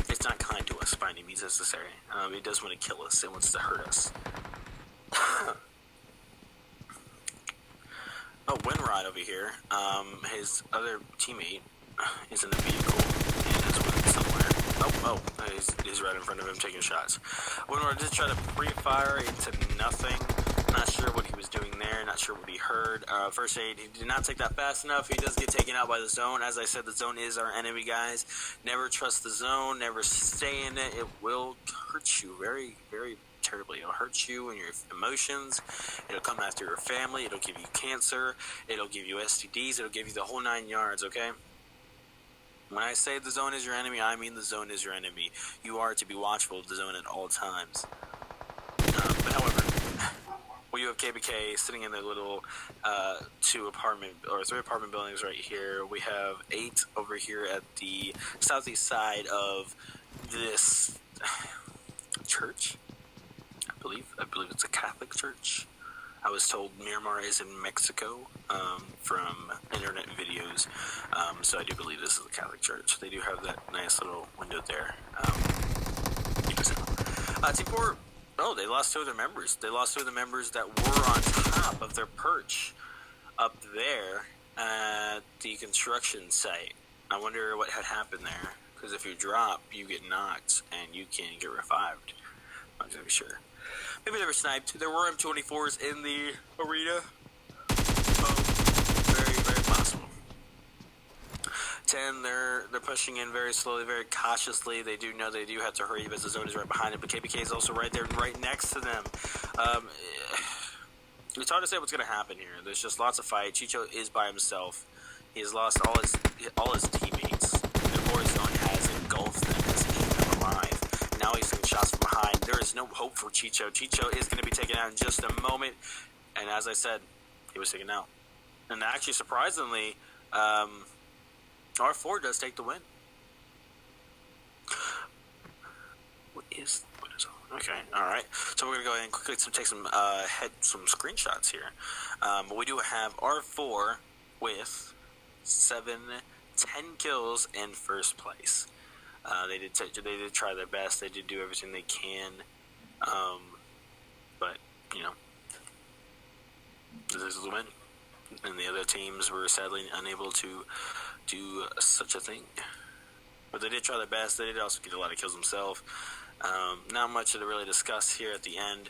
A: It's not kind to us by any means necessary. It does want to kill us. It wants to hurt us. Oh, Winrod over here. His other teammate is in the vehicle and is with somewhere. Oh, he's right in front of him taking shots. Winrod did try to pre-fire into nothing. Not sure what he was doing there. Not sure what he heard. First aid, he did not take that fast enough. He does get taken out by the zone. As I said, the zone is our enemy, guys. Never trust the zone. Never stay in it. It will hurt you very, very terribly. It'll hurt you and your emotions. It'll come after your family. It'll give you cancer. It'll give you STDs. It'll give you the whole 9 yards, okay? When I say the zone is your enemy, I mean the zone is your enemy. You are to be watchful of the zone at all times. But however, we have KBK sitting in their little 3 apartment buildings right here. We have 8 over here at the southeast side of this church. I believe it's a Catholic church. I was told Miramar is in Mexico from internet videos, so I do believe this is a Catholic church. They do have that nice little window there. Team 4, oh, they lost 2 of their members. They lost 2 of the members that were on top of their perch up there at the construction site. I wonder what had happened there, because if you drop, you get knocked, and you can get revived. I'm not exactly sure. Maybe they were sniped. There were M24s in the arena. Very, very possible. 10, they're pushing in very slowly, very cautiously. They do know they do have to hurry because the zone is right behind it, but KBK is also right there, right next to them. It's hard to say what's going to happen here. There's just lots of fight. Chicho is by himself. He has lost all his teammates. The Horizon has engulfed them, has eaten them alive. Now he's taking shots from behind. There is no hope for Chicho. Chicho is going to be taken out in just a moment. And as I said, he was taken out. And actually, surprisingly, R4 does take the win. What is okay? All right. So we're gonna go ahead and quickly take some screenshots here. But we do have R4 with 10 kills in first place. They did try their best. They did do everything they can. But you know, this is the win. And the other teams were sadly unable to do such a thing. But they did try their best. They did also get a lot of kills themselves. Not much to really discuss here at the end.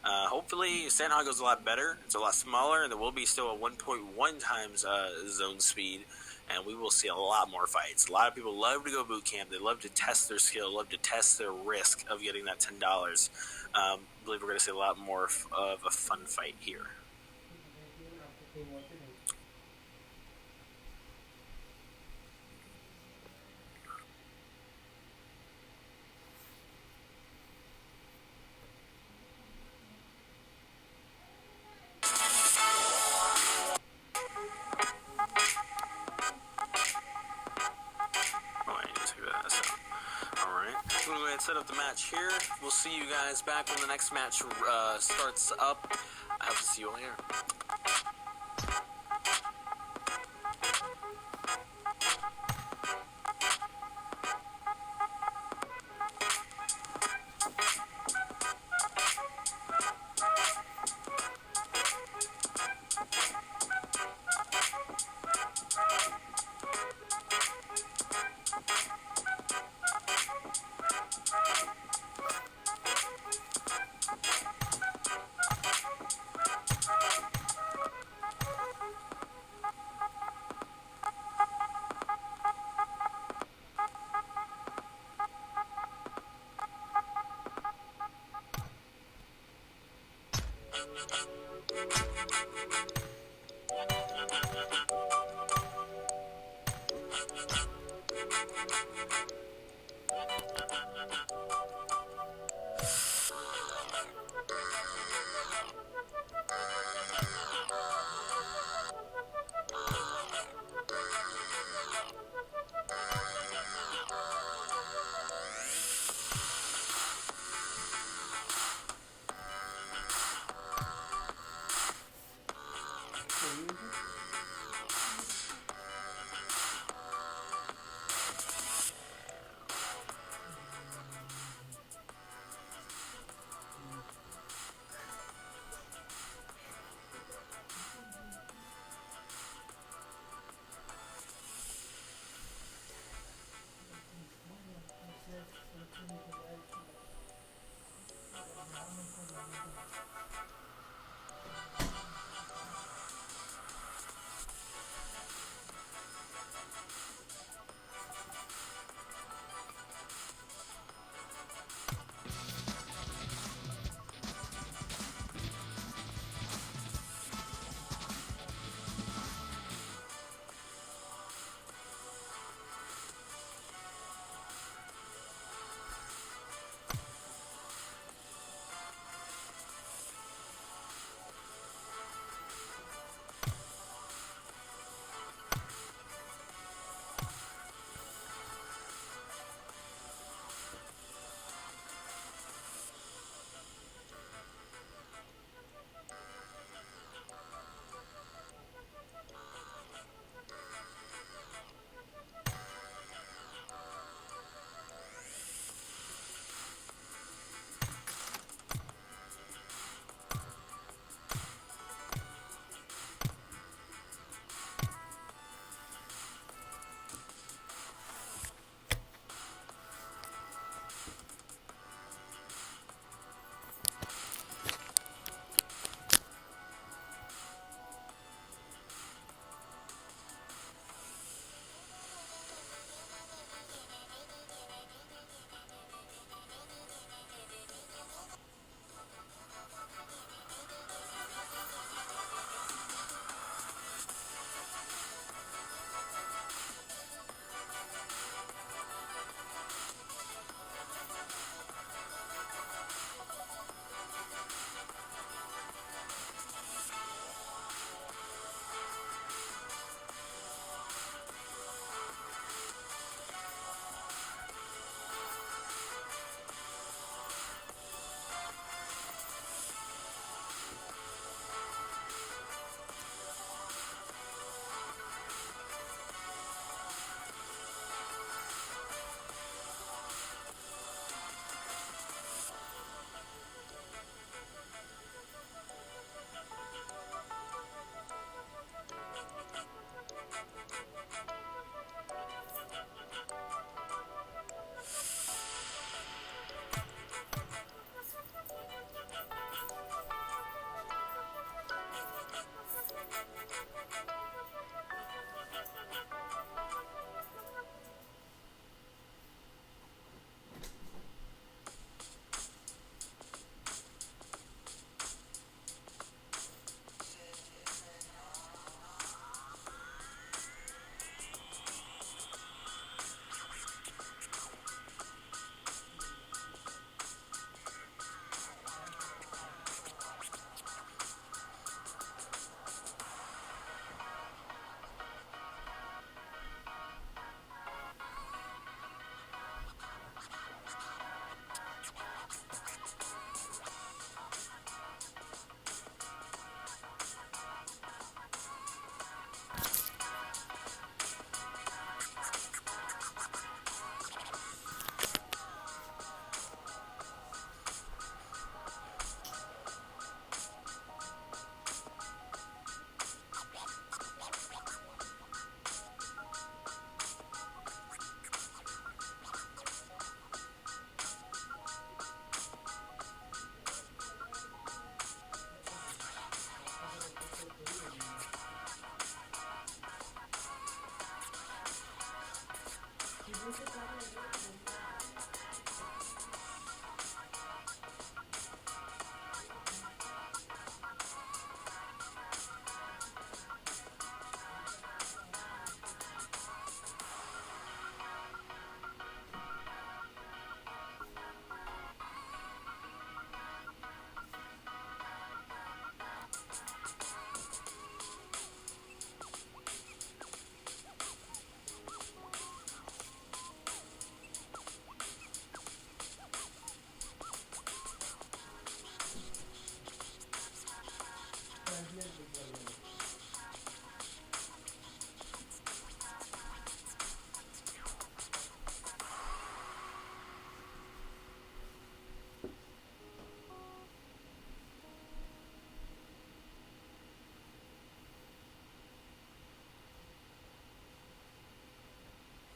A: Hopefully, Sandhog goes a lot better. It's a lot smaller, and there will be still a 1.1 times zone speed, and we will see a lot more fights. A lot of people love to go boot camp. They love to test their skill, love to test their risk of getting that $10. I believe we're going to see a lot more of a fun fight here. Set up the match here. We'll see you guys back when the next match starts up. I hope to see you all here.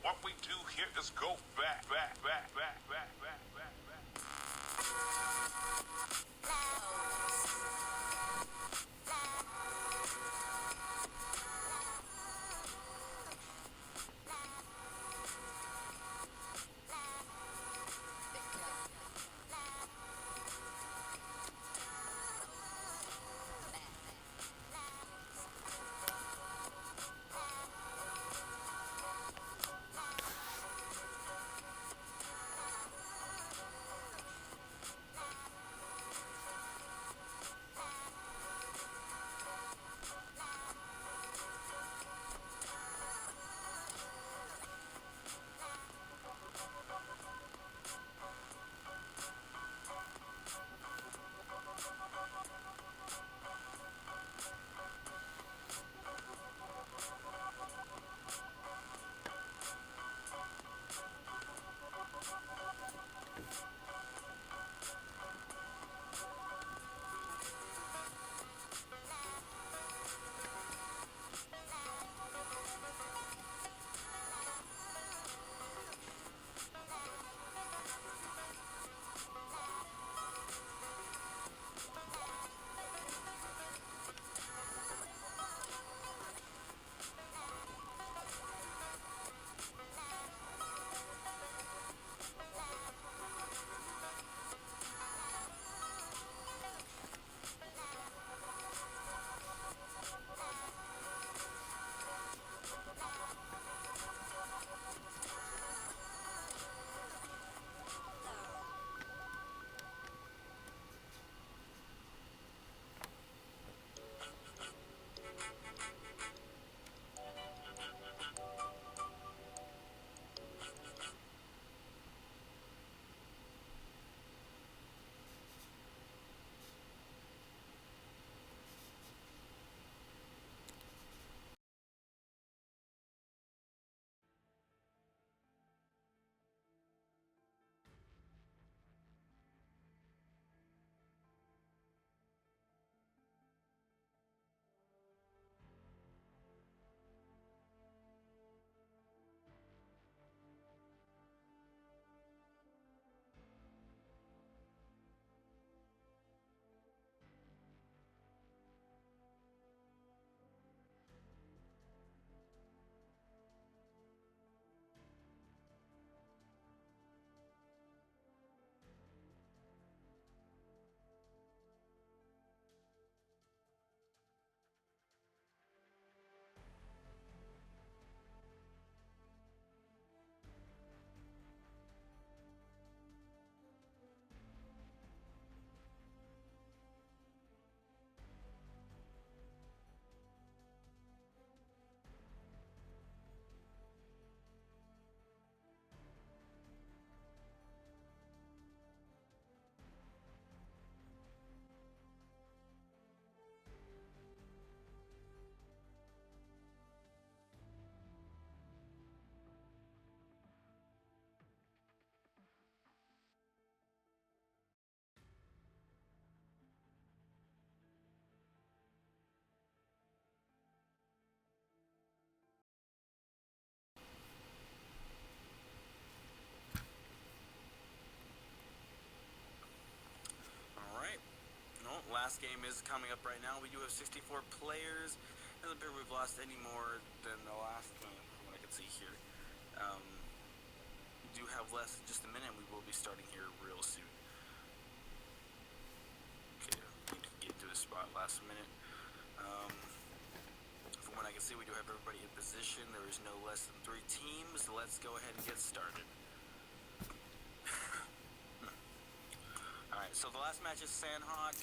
B: What we do here is go back, back, back, back, back, back, back, back.
A: Alright. No, last game is coming up right now. We do have 64 players. Doesn't appear we've lost any more than the last game, from what I can see here. do have less than just a minute. We will be starting here real soon. Okay, need to get to a spot last minute. From what I can see, we do have everybody in position. There is no less than 3 teams. Let's go ahead and get started. Alright, so the last match is Sandhawk.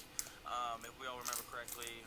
A: If we all remember correctly.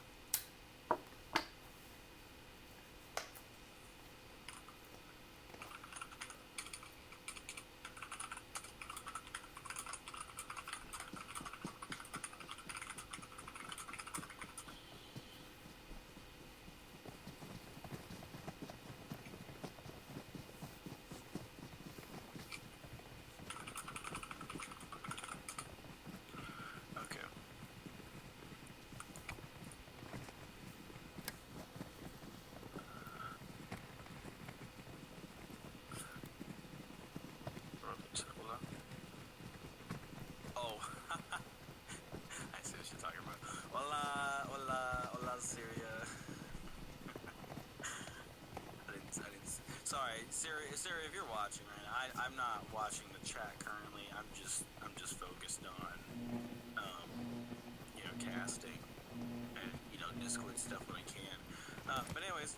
A: Oh, I see what you're talking about. Hola, hola, hola, Syria. I didn't. Sorry, Syria, if you're watching, right? I'm not watching the chat currently. I'm just focused on, casting and Discord stuff when I can. But anyways,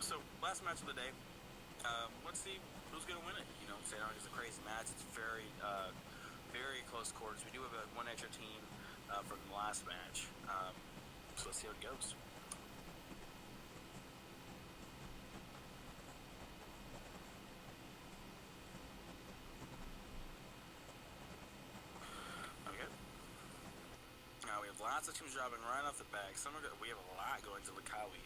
A: so last match of the day. Let's see who's gonna win it. Sandhawk is a crazy match. It's very close quarters. We do have one extra team from the last match, so let's see how it goes. Okay. Now we have lots of teams dropping right off the back. We have a lot going to Lakawi.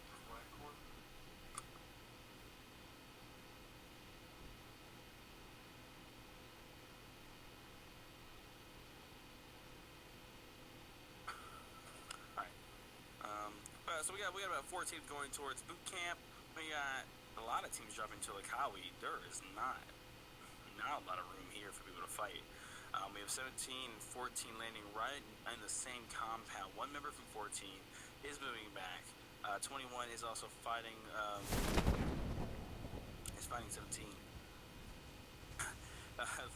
A: So we got about 4 teams going towards boot camp. We got a lot of teams dropping to Lakawi. There is not a lot of room here for people to fight. We have 17 and 14 landing right in the same compound. One member from 14 is moving back. 21 is also fighting. Is fighting 17.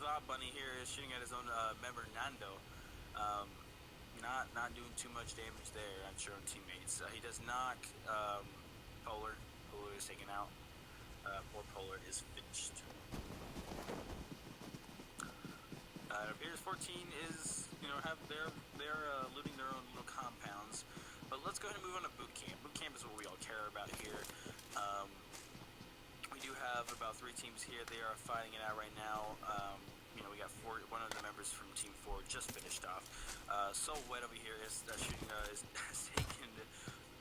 A: Thought Bunny here is shooting at his own member Nando. Not doing too much damage there. I'm sure on teammates. He does knock Polar. Polar is taken out. Poor Polar is finished. It appears 14 is they're looting their own little compounds. But let's go ahead and move on to boot camp. Boot camp is what we all care about here. We do have about 3 teams here. They are fighting it out right now. We got one of the members from Team 4 just finished off. Soul Wet over here is shooting, has taken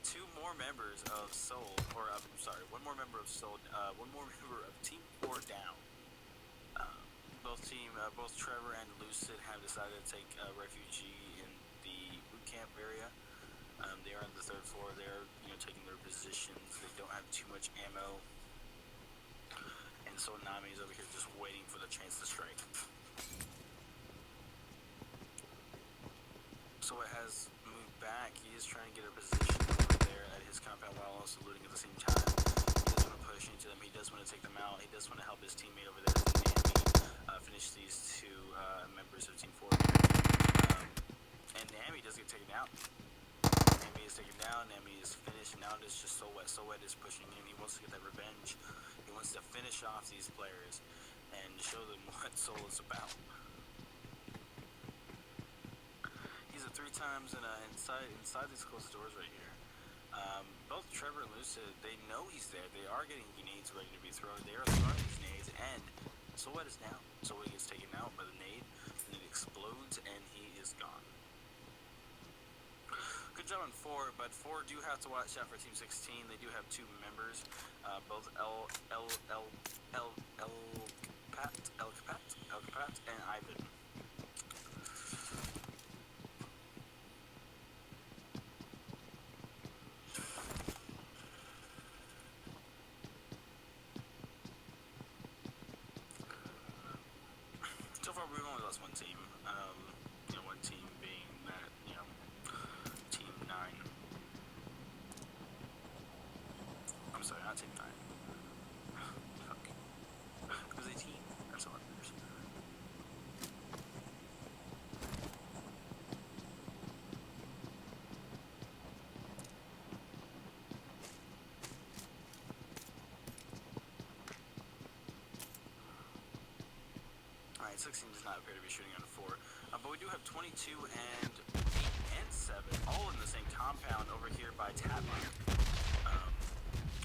A: 2 more members of Soul, or I'm sorry, 1 more member of Soul, 1 more member of Team 4 down. Both Trevor and Lucid have decided to take refugee in the boot camp area. They are on the 3rd floor. They're taking their positions. They don't have too much ammo. And so Nami is over here just waiting for the chance to strike. So it has moved back. He is trying to get a position over there at his compound while also looting at the same time. He does want to push into them. He does want to take them out. He does want to help his teammate over there, Nami, finish these 2 members of Team 4 here. And Nami does get taken out. Nami is taken down. Nami is finished. Now it is just So Wet. So Wet is pushing in. He wants to get that revenge. He wants to finish off these players and show them what Soul is about. He's 3 times inside these closed doors right here. Both Trevor and Lucid, they know he's there. They are getting grenades ready to be thrown. They are throwing these nades, and So Wet is down. So Wet gets taken out by the nade, and it explodes, and he is gone. Good job on 4, but 4 do have to watch out for Team 16. They do have 2 members, both El Capat, and Ivan. So far, we've only lost 1 team. 1 team being that, Team 9. I'm sorry, not Team 9. Fuck. It was a team. That's all it matters. Alright, 16 does not appear to be shooting on 4. But we do have 22 and 8 and 7, all in the same compound over here by Tatler.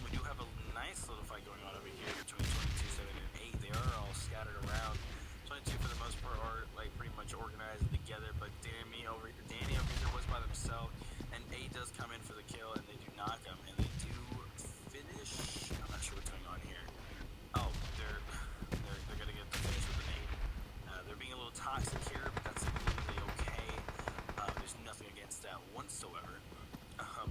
A: We do have a nice little fight going on over here between 22, 7, and 8. They are all scattered around. 22 for the most part are like pretty much organized together, but Danny over here was by themselves, and 8 does come in for the kill, and they do knock him, and they do finish. I'm not sure what's going on here. Oh, they're gonna get the finish with an 8. They're being a little toxic here, but that's completely okay. There's nothing against that whatsoever.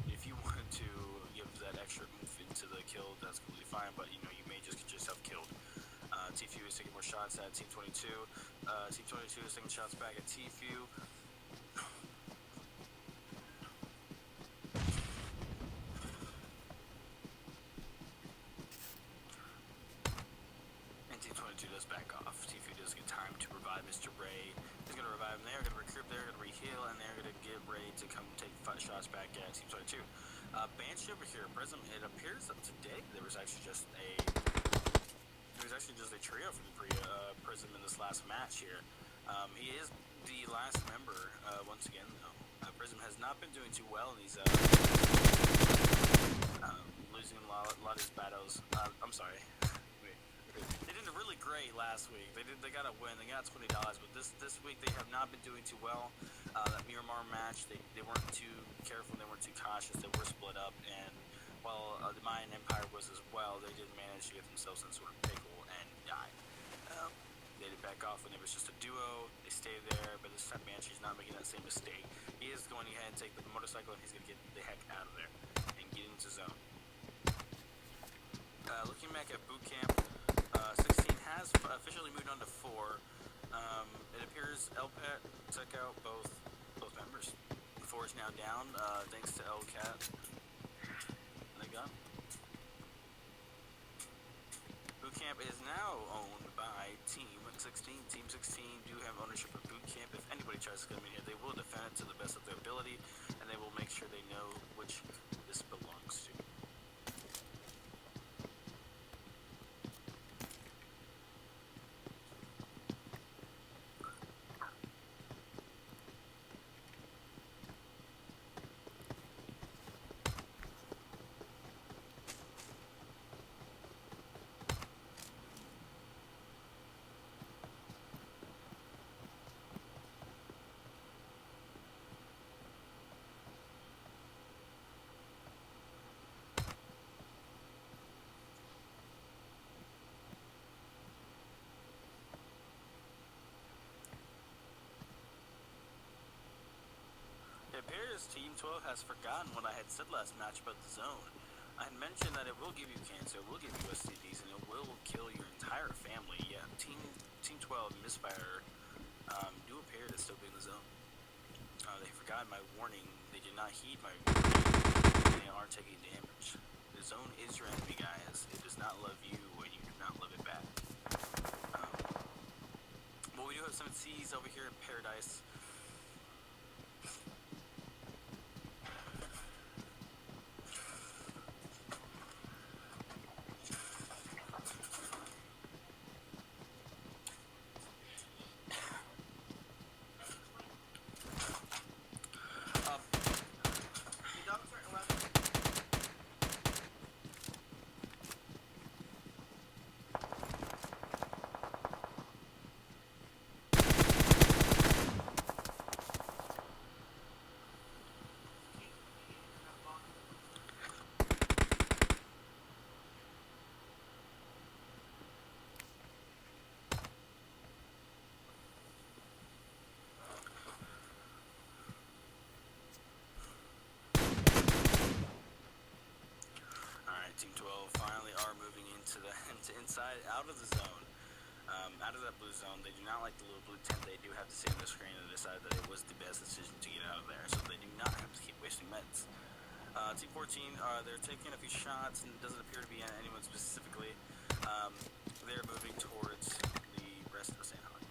A: If you wanted to give that extra move into the kill, that's completely fine, but you know, you may just get yourself killed. Tfu is taking more shots at Team 22. Team 22 is taking shots back at Tfu. And Team 22 does back off. Tfu does get time to revive Mr. Ray. He's going to revive him there, going to recruit there, going to re-heal, and they're going to get Ray to come take 5 shots back at Team 22. Banshee over here, Prism, it appears that today there was actually just a trio from Prism in this last match here. He is the last member, once again, though. Prism has not been doing too well in these, losing a lot of his battles. I'm sorry. They did really great last week. They got a win. They got $20, but this week they have not been doing too well. That Miramar match, they weren't too careful. They weren't too cautious. They were split up, and while the Mayan Empire was as well, they did manage to get themselves in sort of pickle and die. They did back off when it was just a duo. They stayed there, but this time Banshee's not making that same mistake. He is going ahead and take the motorcycle, and he's going to get the heck out of there and get into zone. Looking back at boot camp, 16 has officially moved on to 4. It appears Elpat took out both members. 4 is now down, thanks to Elcat. They got Boot Camp is now owned by Team 16. Team 16 do have ownership of Boot Camp. If anybody tries to come in here, they will defend it to the best of their ability, and they will make sure they know which this belongs to. It appears Team 12 has forgotten what I had said last match about the zone. I had mentioned that it will give you cancer, it will give you STDs, and it will kill your entire family. Yeah, Team 12 and Misfire do appear to still be in the zone. They forgot my warning. They did not heed my warning. They are taking damage. The zone is your enemy, guys. It does not love you, and you do not love it back. Well, we do have some C's over here in Paradise. Team 12 finally are moving into inside, out of the zone, out of that blue zone. They do not like the little blue tent. They do have to see on the screen and decide that it was the best decision to get out of there, so they do not have to keep wasting meds. Team 14, they're taking a few shots, and it doesn't appear to be anyone specifically. They're moving towards the rest of the San Juan.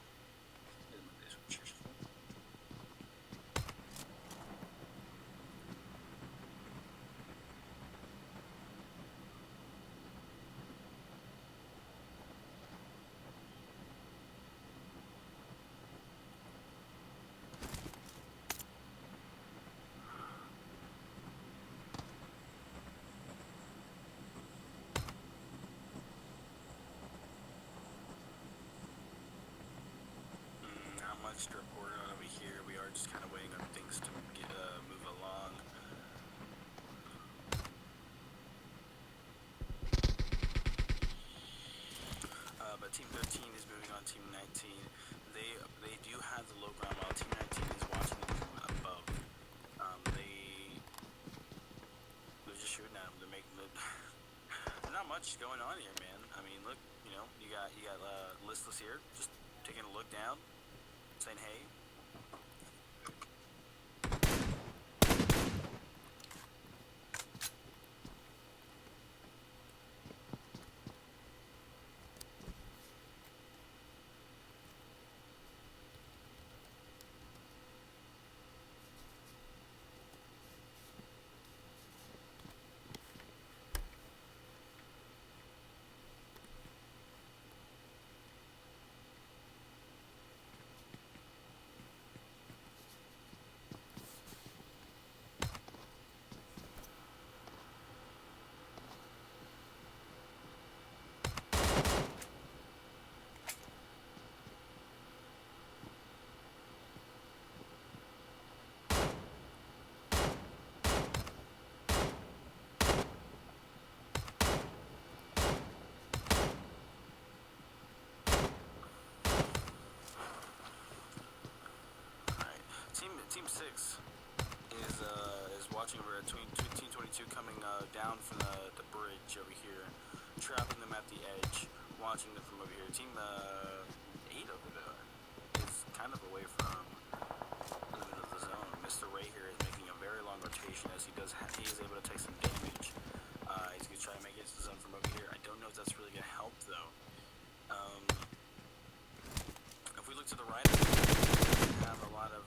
A: much to report on over here. We are just kind of waiting on things to move along. But Team 13 is moving on Team 19. They do have the low ground while Team 19 is watching them from above. They're just shooting at them. They're making the. There's not much going on here, man. I mean, look, you got Listless here, just taking a look down, saying hey. Team 6 is watching over at Team 22 coming down from the bridge over here, trapping them at the edge, watching them from over here. Team 8 over there is kind of away from the middle of the zone. Mr. Ray here is making a very long rotation as he is able to take some damage. He's going to try to make it to the zone from over here. I don't know if that's really going to help though. If we look to the right, we have a lot of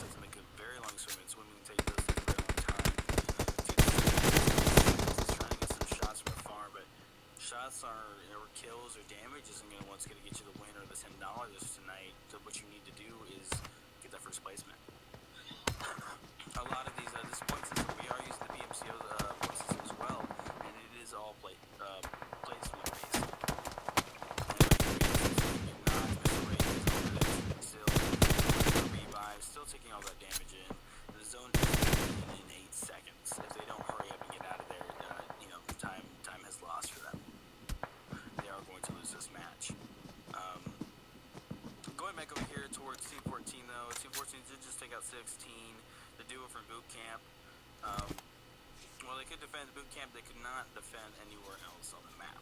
A: to make a very long swim, and swimming does take a very long time. He's trying to get some shots from afar, but shots or kills or damage isn't going to what's going to get you the win or the $10 tonight. So what you need to do is get that first placement. A lot of these this point system, we are using the PMCO point system as well, and it is all placement based. Still taking all that damage in. The zone is in 8 seconds. If they don't hurry up and get out of there, time has lost for them. They are going to lose this match. Going back over here towards Team 14 though, Team 14 did just take out 16. The duo from boot camp. Well, they could defend boot camp. They could not defend anywhere else on the map,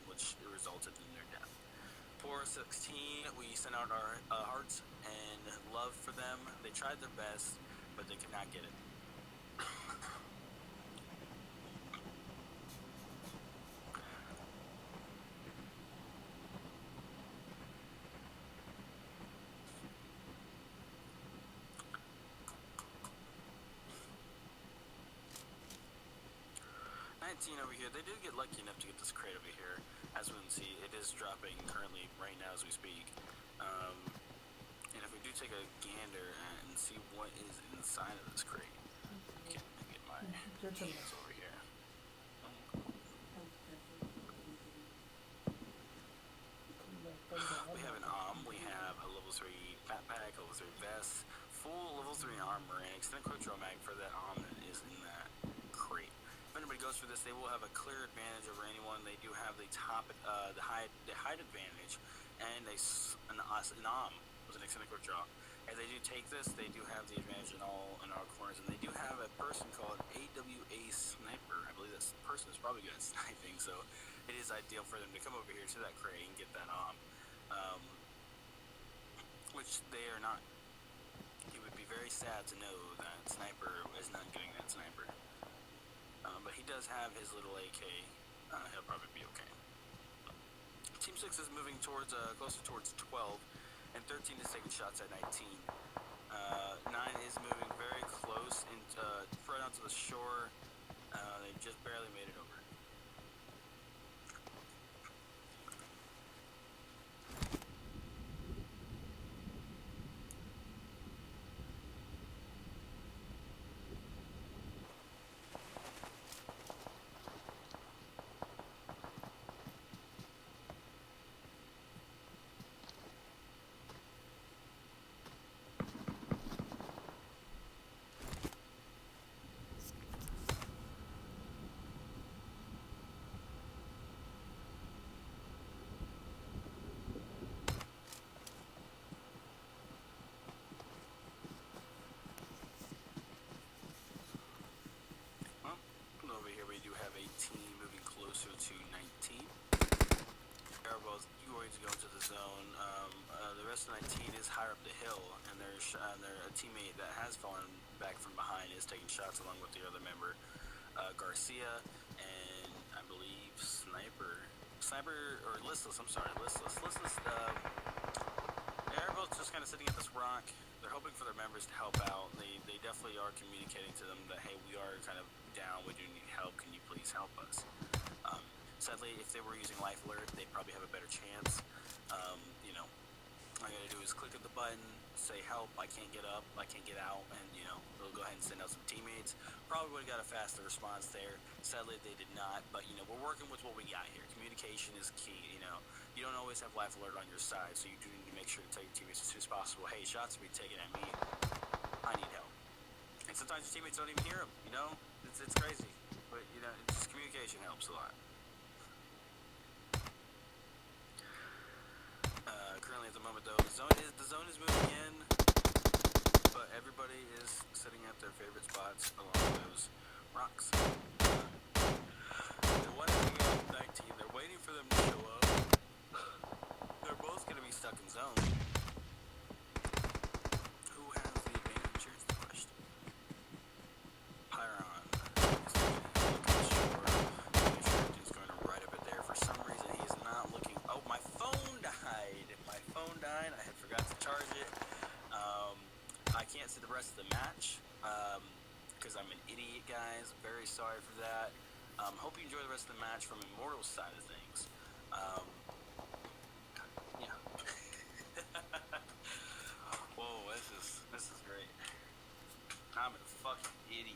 A: which resulted in their death. For 16, we sent out our hearts and love for them. They tried their best, but they could not get it. 19 over here, they did get lucky enough to get this crate over here. As we can see, it is dropping currently right now as we speak. And if we do take a gander and see what is inside of this crate, okay, let me get my keys over here. We have an we have a level 3 backpack, level 3 vest, full level 3 armor, and extended quick draw mag for that that is in that crate. If anybody goes for this, they will have a clear advantage over anyone. They do have the height advantage, and an was an extended quick draw. If they do take this, they do have the advantage in all corners, and they do have a person called AWA Sniper. I believe this person is probably good at sniping, so it is ideal for them to come over here to that crate and get that which they are not. He would be very sad to know that Sniper is not getting that Sniper. But he does have his little AK. He'll probably be okay. Team 6 is moving towards closer towards 12, and 13 is taking shots at 19. 9 is moving very close and right onto the shore. They just barely made it over. we do have a team moving closer to 19. They're both going to go into the zone. The rest of 19 is higher up the hill, and their a teammate that has fallen back from behind is taking shots along with the other member, Garcia, and I believe Sniper or Listless. I'm sorry, Listless. They're both just kind of sitting at this rock. They're hoping for their members to help out. They definitely are communicating to them that, hey, we are kind of down. We do need help. Can you please help us? Sadly, if they were using Life Alert, they'd probably have a better chance. All I gotta do is click at the button, say help, I can't get up, I can't get out, and, they'll go ahead and send out some teammates. Probably would have got a faster response there. Sadly, they did not, but, we're working with what we got here. Communication is key, You don't always have Life Alert on your side, so you do need to make sure to tell your teammates as soon as possible, hey, shots are being taken at me, I need help. And sometimes your teammates don't even hear them, It's crazy, but, just communication helps a lot. Currently at the moment, though, the zone is moving in, but everybody is sitting at their favorite spots along those rocks. They're wanting to go up 19. They're waiting for them to show up. They're both going to be stuck in zone. Who has the advantage? Here's the question. Pyron is looking at the shore. He's going to right up it there. For some reason, he is not looking. Oh, my phone died. I had forgot to charge it. I can't see the rest of the match because I'm an idiot, guys. Very sorry for that. Hope you enjoy the rest of the match from Immortal's side of things. Yeah. Whoa, this is great. I'm a fucking idiot.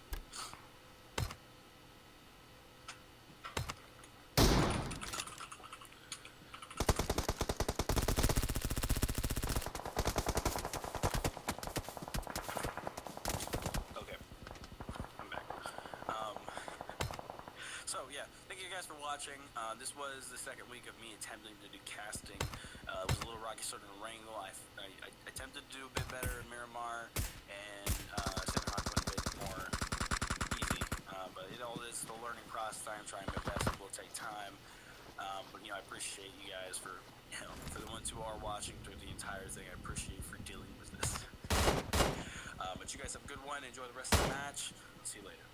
A: Thank you guys for watching. This was the second week of me attempting to do casting. It was a little rocky starting to wrangle. I attempted to do a bit better in Miramar, and Second Hawk went a bit more easy. But it all is the learning process. I'm trying my best. It will take time. But I appreciate you guys for the ones who are watching through the entire thing. I appreciate you for dealing with this. But you guys have a good one. Enjoy the rest of the match. See you later.